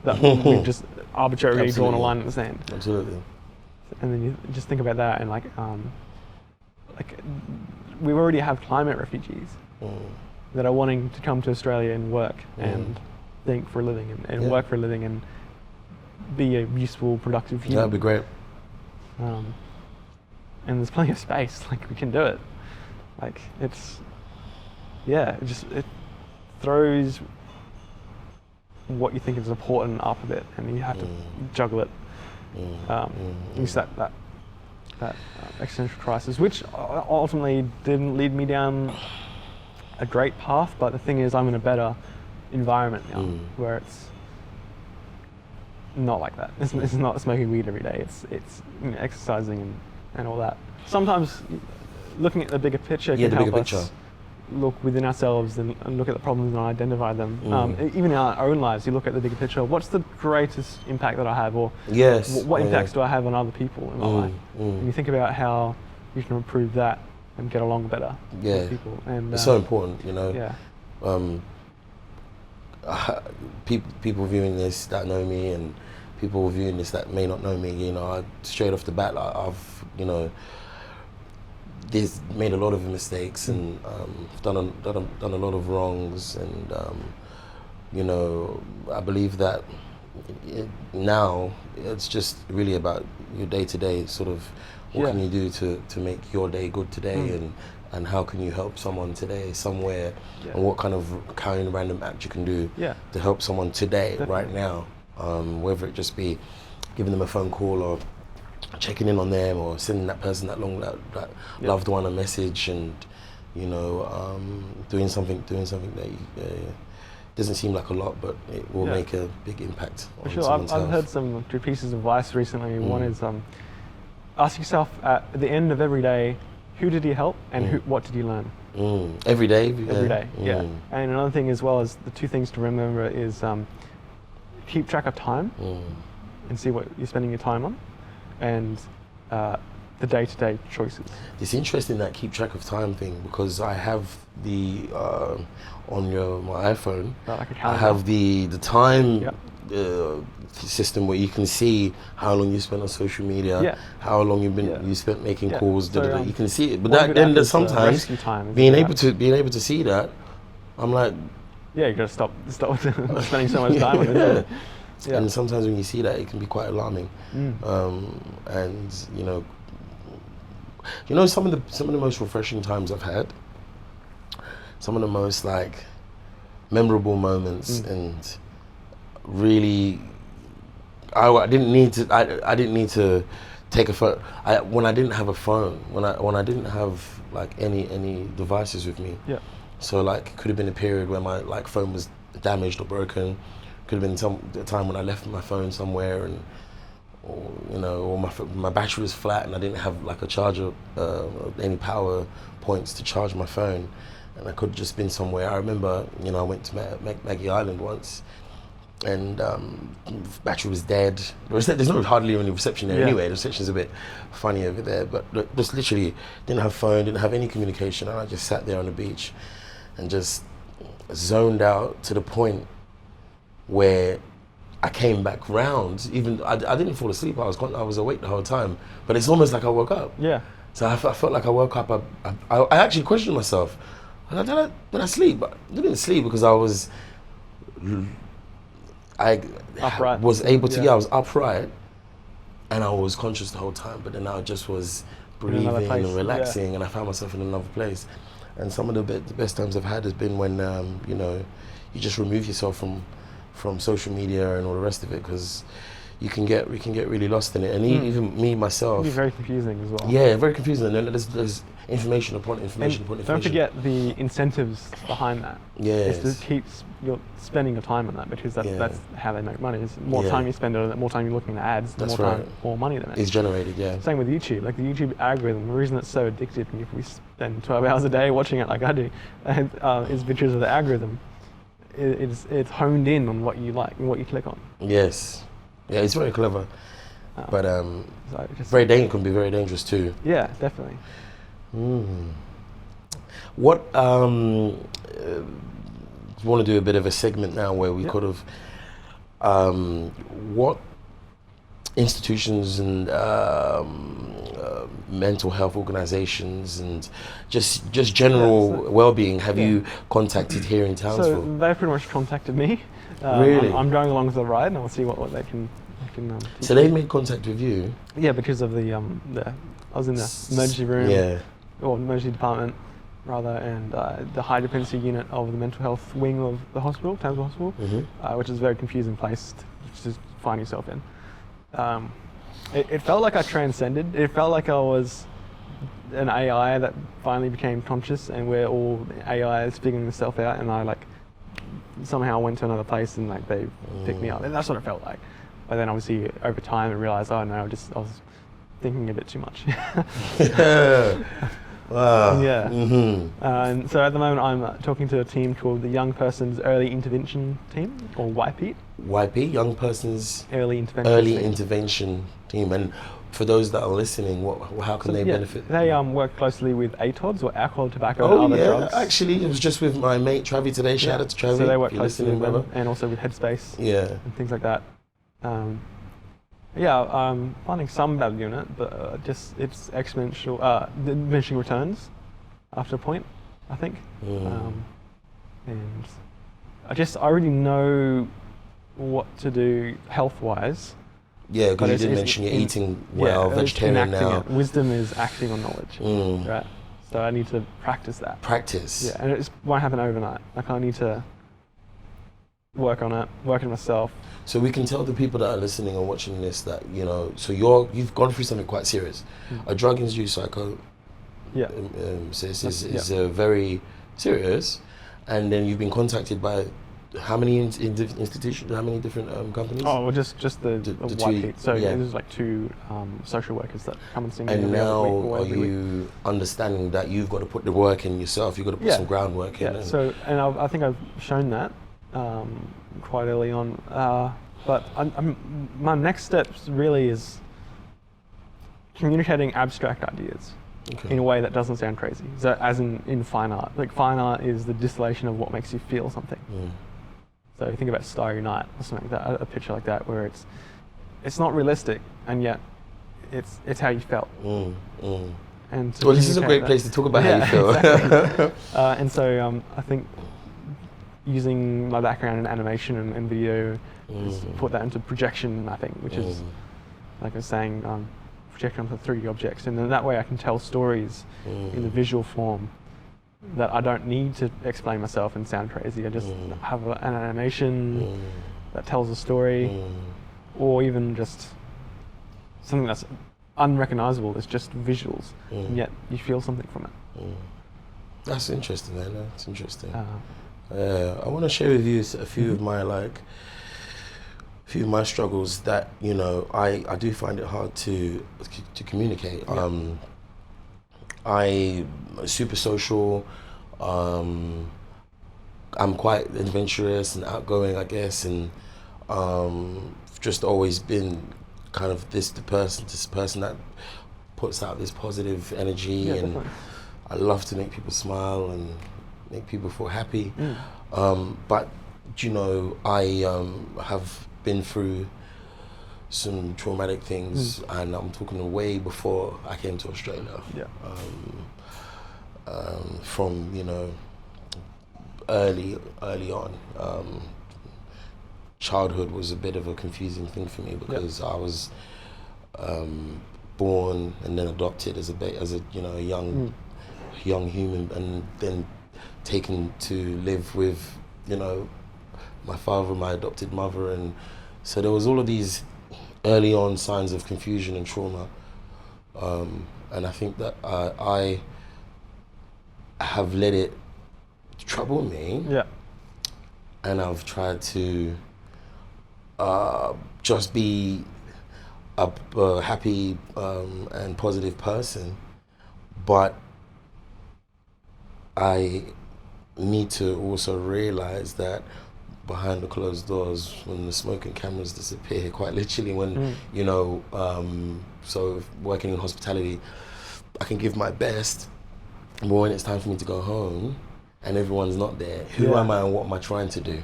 that we've just arbitrarily drawn a line in the sand. Absolutely. And then you just think about that, and like we already have climate refugees that are wanting to come to Australia and work and think for a living and work for a living and be a useful, productive human. That'd be great. And there's plenty of space. Like we can do it. Like it throws what you think is important up a bit, and you have to juggle it. Use that existential crisis, which ultimately didn't lead me down a great path. But the thing is, I'm in a better environment now, where it's not like that. It's not smoking weed every day. It's exercising and all that. Sometimes looking at the bigger picture can help us look within ourselves and look at the problems and identify them. Even in our own lives, you look at the bigger picture. What's the greatest impact that I have, or what impacts do I have on other people in my life? And you think about how you can improve that and get along better with people. And it's so important, people viewing this that know me, and people viewing this that may not know me. Straight off the bat, I've made a lot of mistakes and done a lot of wrongs, and I believe that now it's just really about your day-to-day sort of what can you do to make your day good today, and how can you help someone today somewhere, and what kind of random act you can do to help someone today, right now, whether it just be giving them a phone call or checking in on them or sending that person that loved one a message, and doing something that doesn't seem like a lot, but it will make a big impact on someone's health. I've heard some good pieces of advice recently. One is ask yourself at the end of every day, who did you help and what did you learn? Every day? Every day, yeah. And another thing as well as the two things to remember is keep track of time and see what you're spending your time on, and the day-to-day choices. It's interesting that keep track of time thing, because I have the on my iPhone, like a calendar. I have the time system where you can see how long you spent on social media, how long you spent making calls. So, you can see it, but then sometimes being able to see that, I'm like, you gotta stop spending so much time on it. And sometimes when you see that, it can be quite alarming. And some of the most refreshing times I've had, some of the most like memorable moments, and really, I didn't need to take a photo. When I didn't have a phone, when I didn't have like any devices with me. So like, it could have been a period where my like phone was damaged or broken. Could have been a time when I left my phone somewhere, or my battery was flat and I didn't have like a charger, any power points to charge my phone, and I could have just been somewhere. I remember, I went to Maggie Island once, and battery was dead. There's not hardly any reception there anyway. The reception's a bit funny over there, but just literally didn't have phone, didn't have any communication, and I just sat there on the beach and just zoned out to the point where I came back round. Even I didn't fall asleep. I was awake the whole time. But it's almost like I woke up. So I felt like I woke up. I actually questioned myself. Did I sleep? I didn't sleep because I was upright. Was able to. I was upright, and I was conscious the whole time. But then I just was breathing and relaxing, and I found myself in another place. And some of the best times I've had has been when you just remove yourself from social media and all the rest of it, because we can get really lost in it, and even me myself. It can be very confusing as well. Yeah, very confusing, and then there's information upon information upon information. Don't forget the incentives behind that. Yes. It's to keep spending your time on that, because that's how they make money. It's more time you spend on it, more time you're looking at ads, the more money they make. It's generated, Same with YouTube. Like the YouTube algorithm, the reason it's so addictive, and if we spend 12 hours a day watching it like I do, is because of the algorithm. It's honed in on what you like and what you click on. Yes. Yeah, it's very clever. But can be very dangerous too. Yeah, definitely. What want to do a bit of a segment now where we could have what institutions and mental health organizations and just general well-being have you contacted here in Townsville? So they've pretty much contacted me. Really? I'm going along with the ride, and I'll see what they can. So they made contact with you? Yeah, because of I was in the emergency room, or emergency department rather, and the high dependency unit of the mental health wing of the hospital, Townsville Hospital, which is a very confusing place to find yourself in. It felt like I transcended. It felt like I was an AI that finally became conscious, and where all AI is figuring itself out, and I somehow went to another place and they picked me up, and that's what it felt like. But then obviously over time I realised, oh no, I was thinking a bit too much. Wow. Yeah. And so at the moment I'm talking to a team called the Young Persons Early Intervention Team, or YP. YP, Young Persons Early Intervention Intervention Team. And for those that are listening, how can they benefit? They work closely with ATODs, or alcohol, tobacco, and other drugs. Actually, it was just with my mate Travi today. Shout out to Travi. So they work closely with them, and also with Headspace. And things like that. Finding some value in it, but it's exponential, diminishing returns after a point, I think. And I already know what to do health-wise. Yeah, But because you it's- did it's mention you're in- eating well, it's vegetarian enacting now. it. Wisdom is acting on knowledge, Mm. right? So I need to practice that. Practice. Yeah, and it just won't happen overnight. Like I need to work on it, work on myself. So we can tell the people that are listening and watching this that, you know, so you've gone through something quite serious. A drug-induced psychosis Yeah. is very serious, and then you've been contacted by how many institutions, how many different companies? Oh, well, just the The white two- heat. So yeah. there's like 2 social workers that come and see me And every now other week or are every week. you understanding that you've got to put the work in yourself, you've got to put Yeah. some groundwork in? Yeah. And So I think I've shown that quite early on. But my next steps really is communicating abstract ideas in a way that doesn't sound crazy. So as in fine art. Like fine art is the distillation of what makes you feel something. So you think about Starry Night or something like that, a picture like that where it's not realistic and yet it's how you felt. And to Well, this is a great communicate place to talk about Yeah, how you feel. exactly. And so I think using my background in animation and video is put that into projection mapping, which is, like I was saying, project onto 3D objects, and then that way I can tell stories in the visual form that I don't need to explain myself and sound crazy. I just have an animation that tells a story, or even just something that's unrecognizable. It's just visuals, and yet you feel something from it. That's interesting, man. That's interesting. I want to share with you a few of my struggles that, you know, I do find it hard to communicate. I'm super social. I'm quite adventurous and outgoing, I guess, and just always been kind of this person that puts out this positive energy, and Definitely. I love to make people smile and make people feel happy. But you know, I have been through some traumatic things, and I'm talking way before I came to Australia. From, you know, early on. Childhood was a bit of a confusing thing for me because I was born and then adopted as a you know, a young human, and then taken to live with, you know, my father, my adopted mother, and so there was all of these early on signs of confusion and trauma, and I think that I have let it trouble me, and I've tried to just be a happy and positive person, but I need to also realize that behind the closed doors, when the smoke and cameras disappear, quite literally, when you know, so working in hospitality, I can give my best, but when it's time for me to go home and everyone's not there, who am I and what am I trying to do?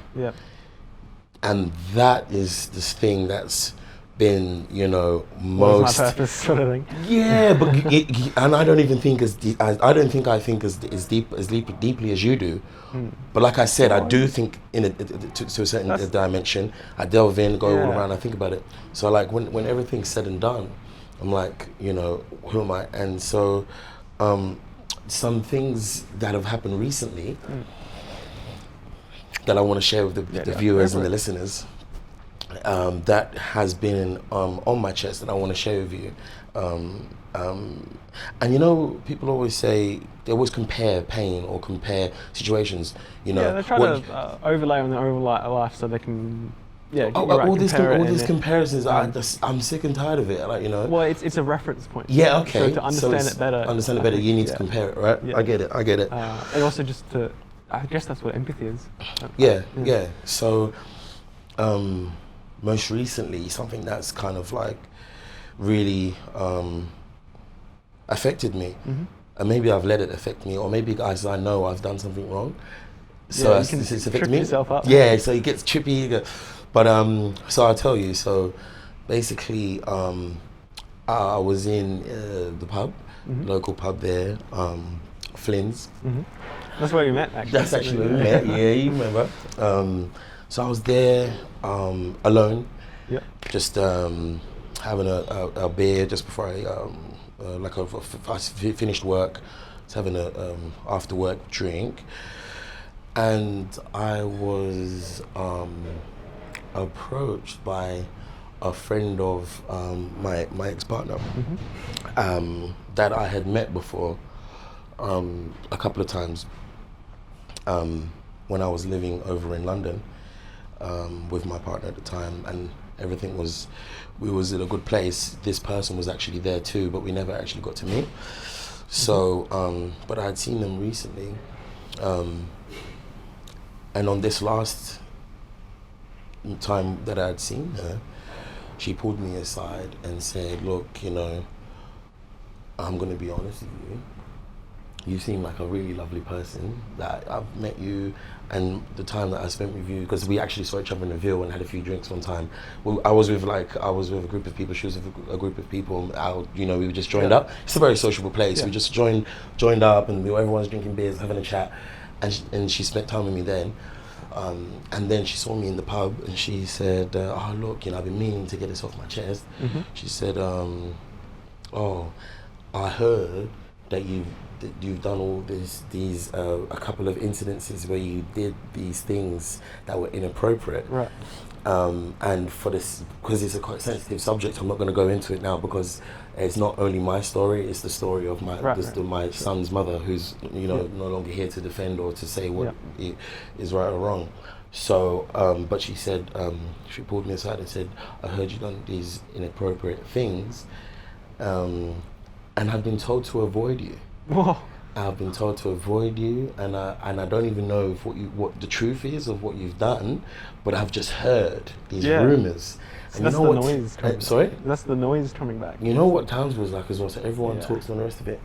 And that is this thing that's been, you know, most. What's my purpose, sort of thing. Yeah, but and I don't even think I don't think I think as deeply as you do. But like I said, I do think to a certain dimension. I delve in, go all around, I think about it. So like when everything's said and done, I'm like, you know, who am I? And so some things that have happened recently that I want to share with the viewers and the listeners, that has been on my chest that I want to share with you. And you know, people always say, they always compare pain or compare situations, you know. Yeah, they try to overlay on their own life so they can, all these comparisons, I'm sick and tired of it, like, you know. Well, it's a reference point. Yeah, okay. So to understand it better. You need to compare it, right? Yeah. I get it. And also just to, I guess that's what empathy is. Yeah. So, most recently, something that's kind of like really affected me, and maybe I've let it affect me, or maybe guys, I know I've done something wrong, so you can it's trip affected me. yourself up. Yeah, so it gets trippy. But so I'll tell you. So basically, I was in the pub, local pub there, Flynn's. That's where we met, actually. That's actually where we met. Yeah, you remember. So I was there alone, Yeah. just having a beer just before I finished work, just having a after work drink, and I was approached by a friend of my ex-partner that I had met before a couple of times when I was living over in London with my partner at the time, and we was in a good place. This person was actually there too, but we never actually got to meet. So, but I had seen them recently, and on this last time that I had seen her, she pulled me aside and said, "Look, you know, I'm going to be honest with you. You seem like a really lovely person. That I've met you, and the time that I spent with you, because we actually saw each other in the Ville and had a few drinks one time. Well, I was with a group of people. She was with a group of people. We were just joined up. It's a very sociable place. We just joined up, and everyone's drinking beers, having a chat, and she spent time with me then. And then she saw me in the pub, and she said, "Oh, look, you know, I've been meaning to get this off my chest." She said, "Oh, I heard that you've done all these a couple of incidences where you did these things that were inappropriate." Right. And for this, because it's a quite sensitive subject, I'm not going to go into it now, because it's not only my story, it's the story of my son's mother, who's no longer here to defend or to say what is right or wrong. So, but she said, she pulled me aside and said, "I heard you done these inappropriate things, and I've been told to avoid you." Whoa. I've been told to avoid you, and I don't even know if what the truth is of what you've done, but I've just heard these rumors. So and that's you know the what? noise coming Sorry? That's the noise coming back. You know what Towns was like as well, so everyone talks on the rest of it.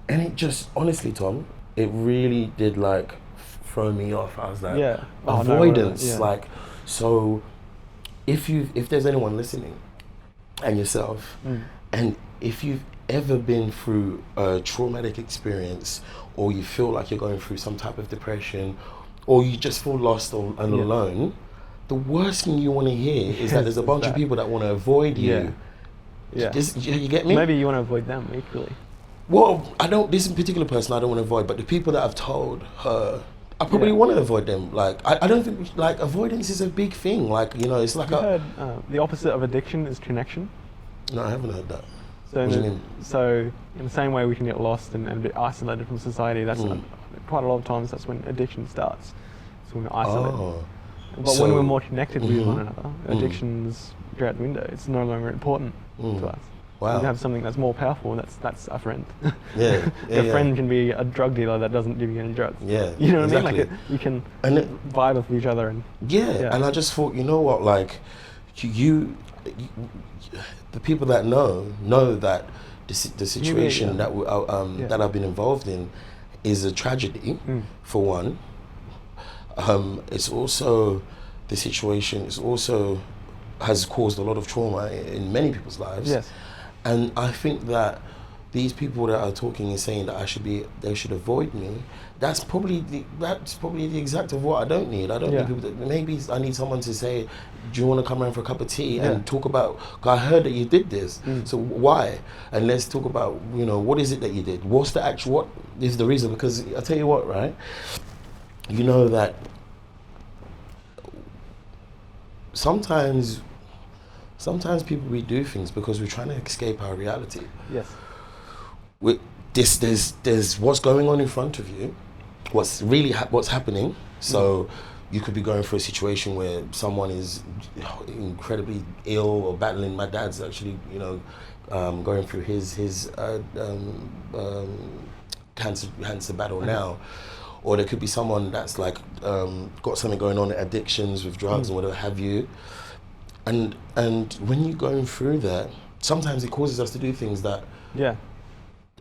And it just, honestly, Tom, it really did like throw me off. I was like, avoidance. Like, so if there's anyone listening, and yourself, and if you've ever been through a traumatic experience, or you feel like you're going through some type of depression, or you just feel lost and alone, the worst thing you want to hear is that there's a bunch of people that want to avoid you. Yeah. You get me? Maybe you want to avoid them equally. Well, this particular person I don't want to avoid, but the people that I've told her, I probably want to avoid them. Like, I don't think, like, avoidance is a big thing. Like, you know, it's like heard, the opposite of addiction is connection. No, I haven't heard that. So, what do you mean? So in the same way we can get lost and a bit isolated from society, that's quite a lot of times that's when addiction starts. So when we're isolated. Oh. But when we're more connected with one another, addictions go out the window. It's no longer important to us. Wow. You have something that's more powerful, and that's a friend. Yeah. A friend can be a drug dealer that doesn't give you any drugs. Yeah. You know what exactly. I mean? Like you can vibe with each other and. Yeah. And I just thought, you know what, like, you the people that know that the situation that that I've been involved in is a tragedy, for one. It's also, the situation is also has caused a lot of trauma in many people's lives. Yes. And I think that these people that are talking and saying that they should avoid me, that's probably the exact of what I don't need. I don't need people maybe I need someone to say, "Do you want to come around for a cup of tea and talk about, I heard that you did this, so why? And let's talk about, you know, what is it that you did? What is the reason?" Because I tell you what, right? You know that sometimes people, we do things because we're trying to escape our reality. Yes. There's what's going on in front of you, what's happening. So you could be going through a situation where someone is incredibly ill or battling. My dad's actually, going through his cancer battle now. Or there could be someone that's like got something going on, addictions with drugs and whatever have you. And when you're going through that, sometimes it causes us to do things that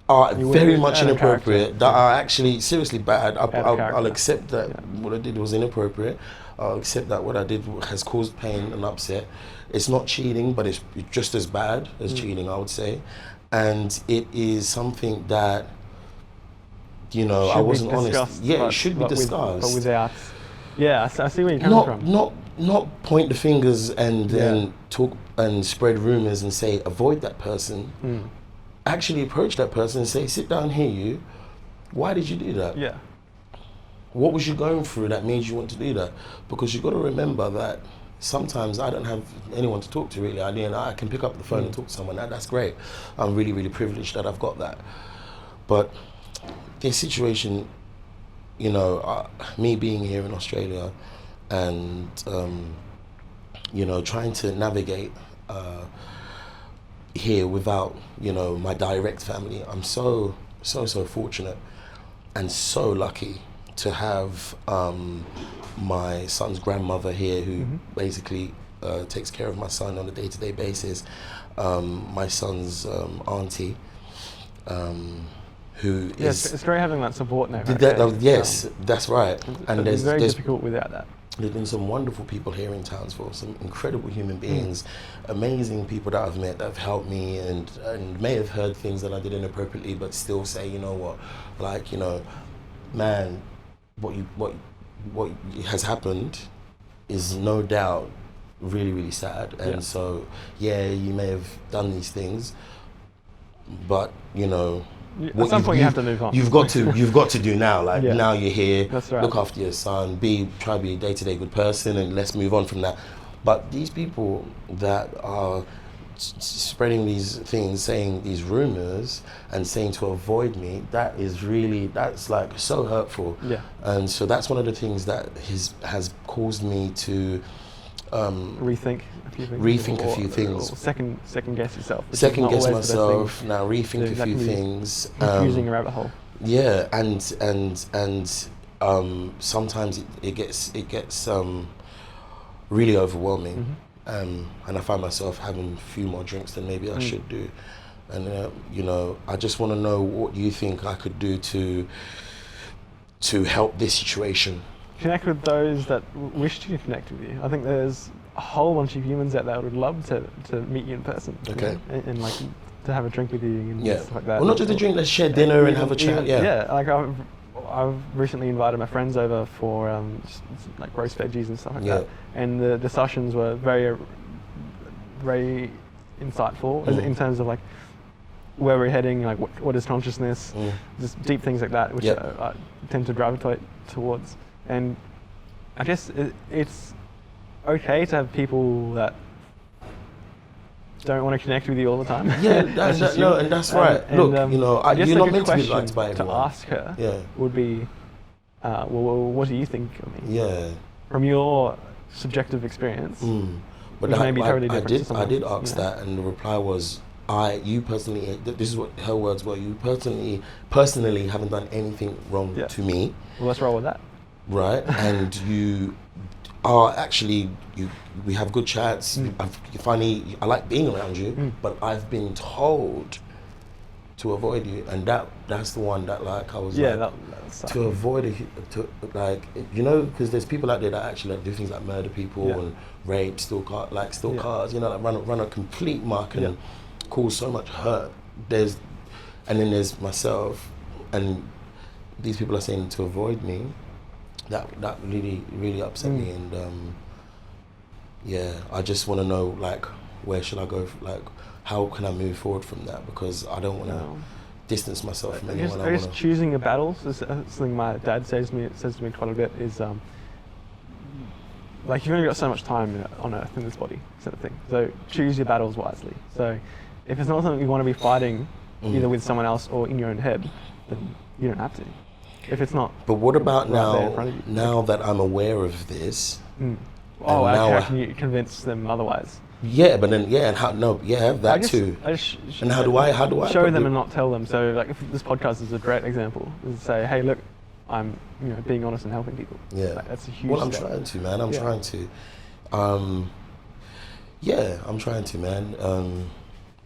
are very much inappropriate, that are actually seriously bad. I'll accept that what I did was inappropriate. I'll accept that what I did has caused pain and upset. It's not cheating, but it's just as bad as cheating, I would say. And it is something that, I wasn't honest. Yeah, it should be discussed. But without. Yeah, I see where you're coming from. not point the fingers and then talk and spread rumors and say avoid that person. Actually approach that person and say, sit down here, you. Why did you do that? Yeah. What was you going through that made you want to do that? Because you've got to remember that sometimes I don't have anyone to talk to really. I can pick up the phone and talk to someone. That's great. I'm really, really privileged that I've got that. But this situation, you know, me being here in Australia and, you know, trying to navigate here without, you know, my direct family, I'm so fortunate and so lucky to have my son's grandmother here who basically takes care of my son on a day-to-day basis. My son's auntie, who is... It's great having that support now. Yes, that's right. And it's very difficult without that. There's been some wonderful people here in Townsville, some incredible human beings, amazing people that I've met that have helped me and may have heard things that I did inappropriately, but still say, you know what, like, you know, man, what has happened is no doubt really, really sad. And so, you may have done these things, but, you know, at some point you have to move on. You've got to do now. Like now you're here. That's right. Look after your son. Try to be a day-to-day good person, and let's move on from that. But these people that are spreading these things, saying these rumors, and saying to avoid me, that's like so hurtful. Yeah. And so that's one of the things that has caused me to rethink a few things. Or second guess yourself. Second guess myself. Now rethink a few things. Using a rabbit hole. Yeah, and sometimes it gets really overwhelming, and I find myself having a few more drinks than maybe I should do, and you know, I just want to know what you think I could do to help this situation. Connect with those that wish to connect with you. I think there's a whole bunch of humans out there that would love to meet you in person. Okay. And like to have a drink with you and stuff like that. Well, not just a drink, let's share dinner and have a chat. Yeah, like I've recently invited my friends over for like roast veggies and stuff like that. And the discussions were very, very insightful in terms of like where we're heading, like what is consciousness, just deep things like that, which I tend to gravitate towards. And I guess it's okay to have people that don't want to connect with you all the time. Yeah, that's right. Look, you know, you're not meant to be liked by everyone. To ask her would be, well, what do you think of me? Yeah. From your subjective experience, but which may be totally different to someone. I did ask that, and the reply was, you personally, this is what her words were, you personally haven't done anything wrong to me. Well, let's roll with that. Right, and you are actually, we have good chats, I like being around you, but I've been told to avoid you, and that's the one that like I was to avoid it, to like, you know, because there's people out there that actually like do things like murder people and rape, steal cars, you know, like run a complete muck and cause so much hurt. And then there's myself, and these people are saying to avoid me. That really, really upset me, and I just want to know, like, where should I go? Like, how can I move forward from that? Because I don't want to distance myself from anyone. I guess choosing your battles is something my dad says to me quite a bit. Is like, you've only got so much time on Earth in this body, sort of thing. So choose your battles wisely. So if it's not something you want to be fighting, either with someone else or in your own head, then you don't have to. If it's not. But what about now that I'm aware of this? How can you convince them otherwise? Yeah, but then and how? No, that too. And how do I show them and not tell them? So like, if this podcast is a great example. Is say, hey, look, I'm being honest and helping people. Yeah, like, that's a huge. Well, I'm step. trying to, man. I'm trying to. I'm trying to, man.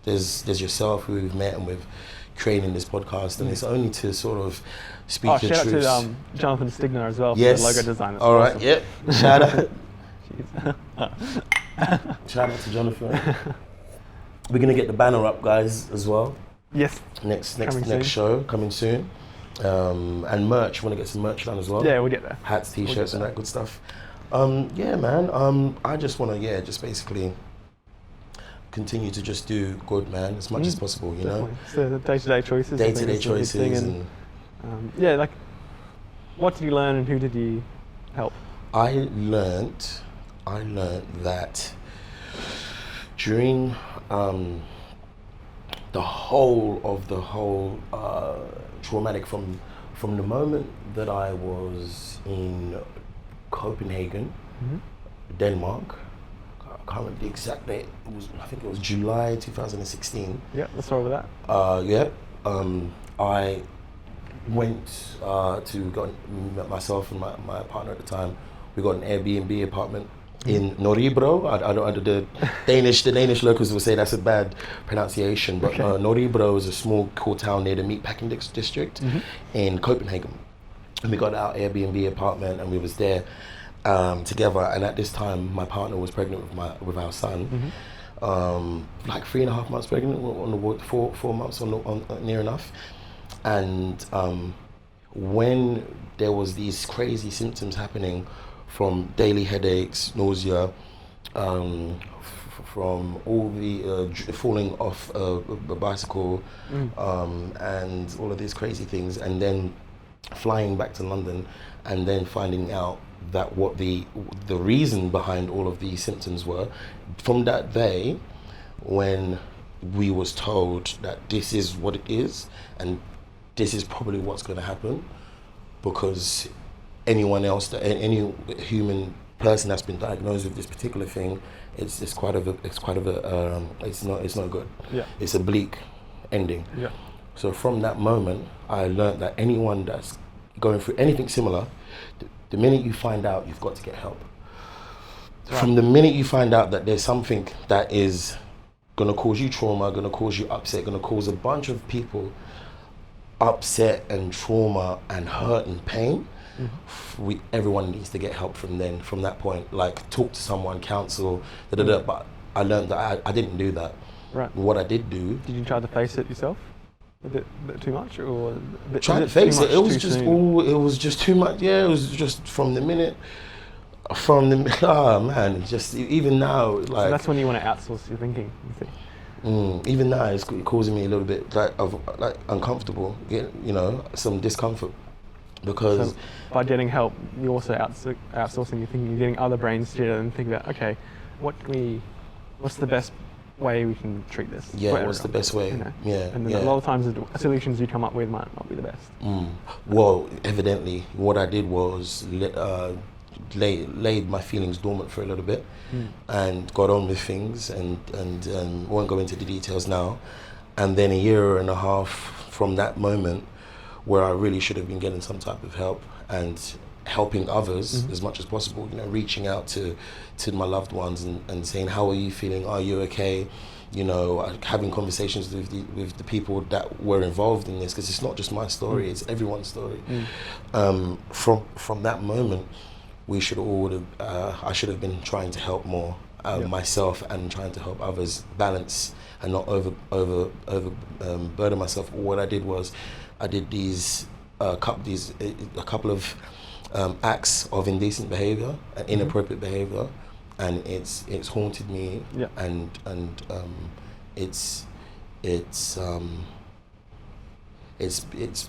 There's yourself who we've met and we've creating this podcast, and it's only to sort of speak the truth. Shout out to Jonathan Stigma as well for the logo design. That's awesome. Right, yep. Shout out. Shout out to Jonathan. We're gonna get the banner up, guys, as well. Yes. Next show coming soon, and merch. Want to get some merch done as well. Yeah, we'll get there. Hats, t-shirts, and that good stuff. Yeah, man. I just want to, just basically continue to just do good, man, as much as possible, you know? Definitely. So the day-to-day choices. I think Day-to-day is the big thing. choices Yeah, like, what did you learn and who did you help? I learned that during the whole traumatic from the moment that I was in Copenhagen, Denmark. I can't remember the exact date. I think it was July 2016. Yeah, let's start with that. I went met myself and my partner at the time. We got an Airbnb apartment in Noribro. The Danish locals will say that's a bad pronunciation, but Noribro is a small cool town near the meatpacking district in Copenhagen. And we got our Airbnb apartment and we was there together. And at this time, my partner was pregnant with our son, like 3.5 months pregnant, on the 4 months on near enough. And when there was these crazy symptoms happening, from daily headaches, nausea, from all the falling off a bicycle, and all of these crazy things, and then flying back to London, and then finding out that what the reason behind all of these symptoms were. From that day, when we was told that this is what it is, and this is probably what's going to happen, because anyone else, any human person that's been diagnosed with this particular thing, it's not good. Yeah. It's a bleak ending. Yeah. So from that moment, I learned that anyone that's going through anything similar, the minute you find out, you've got to get help. Right. From the minute you find out that there's something that is going to cause you trauma, going to cause you upset, going to cause a bunch of people upset and trauma and hurt and pain, everyone needs to get help from that point. Like, talk to someone, counsel, but I learned that I didn't do that. Right. What I did do... Did you try to face it yourself? A bit too much, or try to face it? It was just it was just too much. Yeah, it was just from the minute. Oh man, just even now, like. So that's when you want to outsource your thinking, you think. Even now, it's causing me a little bit like uncomfortable. Some discomfort, because so by getting help, you're also outsourcing your thinking. You're getting other brains together and think about, okay, what's the best way we can treat this? Yeah, what's the best way? Yeah. And then a lot of times the solutions you come up with might not be the best. Well, evidently, what I did was laid my feelings dormant for a little bit, and got on with things, and won't go into the details now. And then a year and a half from that moment, where I really should have been getting some type of help and helping others as much as possible, reaching out to my loved ones and saying, how are you feeling? Are you okay? Having conversations with the people that were involved in this, because it's not just my story, it's everyone's story. From that moment, I should have been trying to help more myself, and trying to help others balance and not over burden myself. What I did was, I did a couple of acts of indecent behavior and inappropriate behavior, and it's haunted me, and it's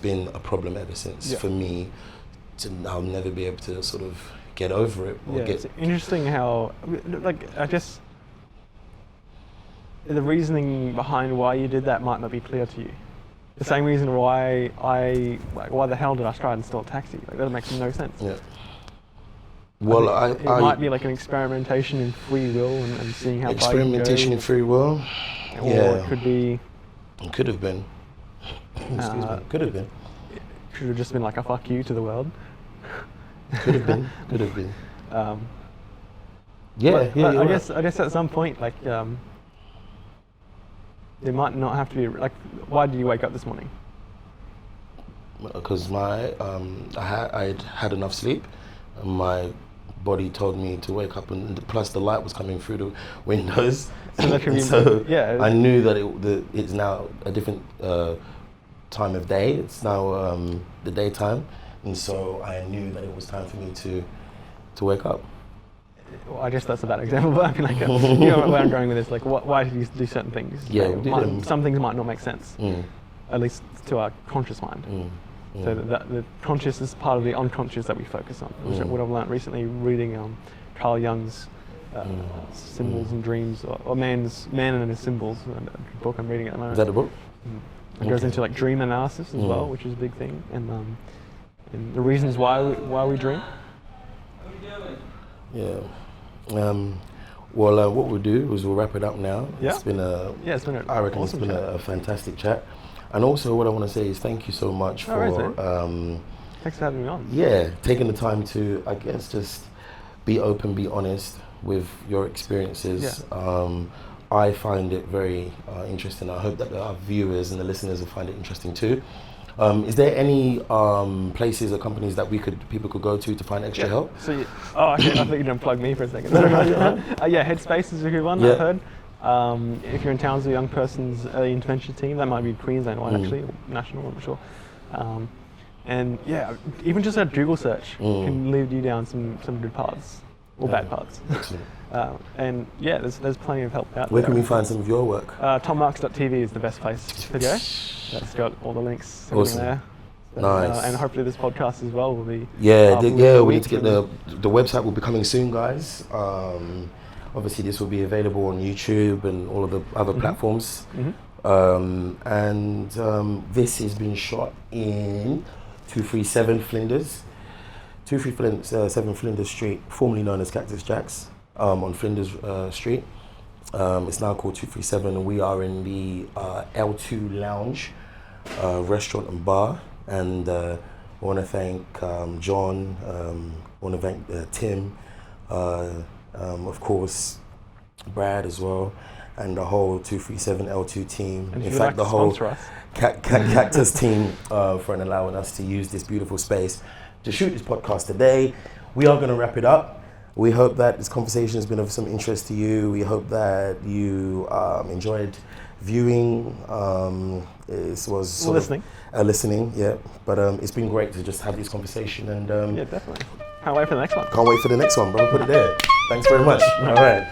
been a problem ever since for me. I'll never be able to sort of get over it. It's interesting how, I guess, the reasoning behind why you did that might not be clear to you. The same reason why why the hell did I try and steal a taxi? That makes no sense. Yeah. Well, it might be like an experimentation in free will and seeing how far you go. Experimentation in free will. Or it could be. It could have been. Excuse me. Could have been. It could have just been like a fuck you to the world. Could have been. Could have been. But I guess at some point, there might not have to be, why did you wake up this morning? Because I'd had enough sleep, and my body told me to wake up, and plus the light was coming through the windows. So I knew that it's now a different time of day. It's now the daytime, and so I knew that it was time for me to wake up. well, I guess that's a bad example, but I mean, like, you know where I'm going with this. Like, why do you do certain things? Yeah, some things might not make sense, at least to our conscious mind. So the conscious is part of the unconscious that we focus on, which is what I've learned recently reading Carl Jung's Symbols and Dreams, or Man and His Symbols, a book I'm reading at the moment. Is that the book? It goes into like dream analysis as well, which is a big thing, and the reasons why we dream. Yeah. Well, what we'll do is we'll wrap it up now. Yeah. It's been I reckon awesome it's been a fantastic chat. And also what I want to say is thank you so much for thanks for having me on. Yeah, taking the time to, I guess, just be open, be honest with your experiences. Yeah. I find it very interesting. I hope that our viewers and the listeners will find it interesting too. Is there any places or companies that people could go to find extra help? So, actually, I thought you didn't plug me for a second. Headspace is a good one, I've heard. If you're in Townsville Young Person's Early Intervention Team, that might be Queensland one actually, or national, I'm not sure. And yeah, even just a Google search can lead you down some good paths, or bad paths. And yeah, there's plenty of help out there. Where can we find some of your work? TomMarks.tv is the best place to go. That's got all the links there. So, nice. And hopefully this podcast as well will be. We need to get the website will be coming soon, guys. Obviously, this will be available on YouTube and all of the other platforms. This has been shot in 237 Flinders, 237 Flinders Street, formerly known as Cactus Jack's, on Flinders Street. It's now called 237, and we are in the L2 Lounge, restaurant and bar. And I want to thank John, I want to thank Tim, of course, Brad as well, and the whole 237 L2 team. And in fact, the whole us. Cactus team for allowing us to use this beautiful space to shoot this podcast today. We are going to wrap it up. We hope that this conversation has been of some interest to you. We hope that you enjoyed viewing. It was listening, yeah. But it's been great to just have this conversation, and yeah, definitely. Can't wait for the next one. Can't wait for the next one, bro. Put it there. Thanks very much. All right.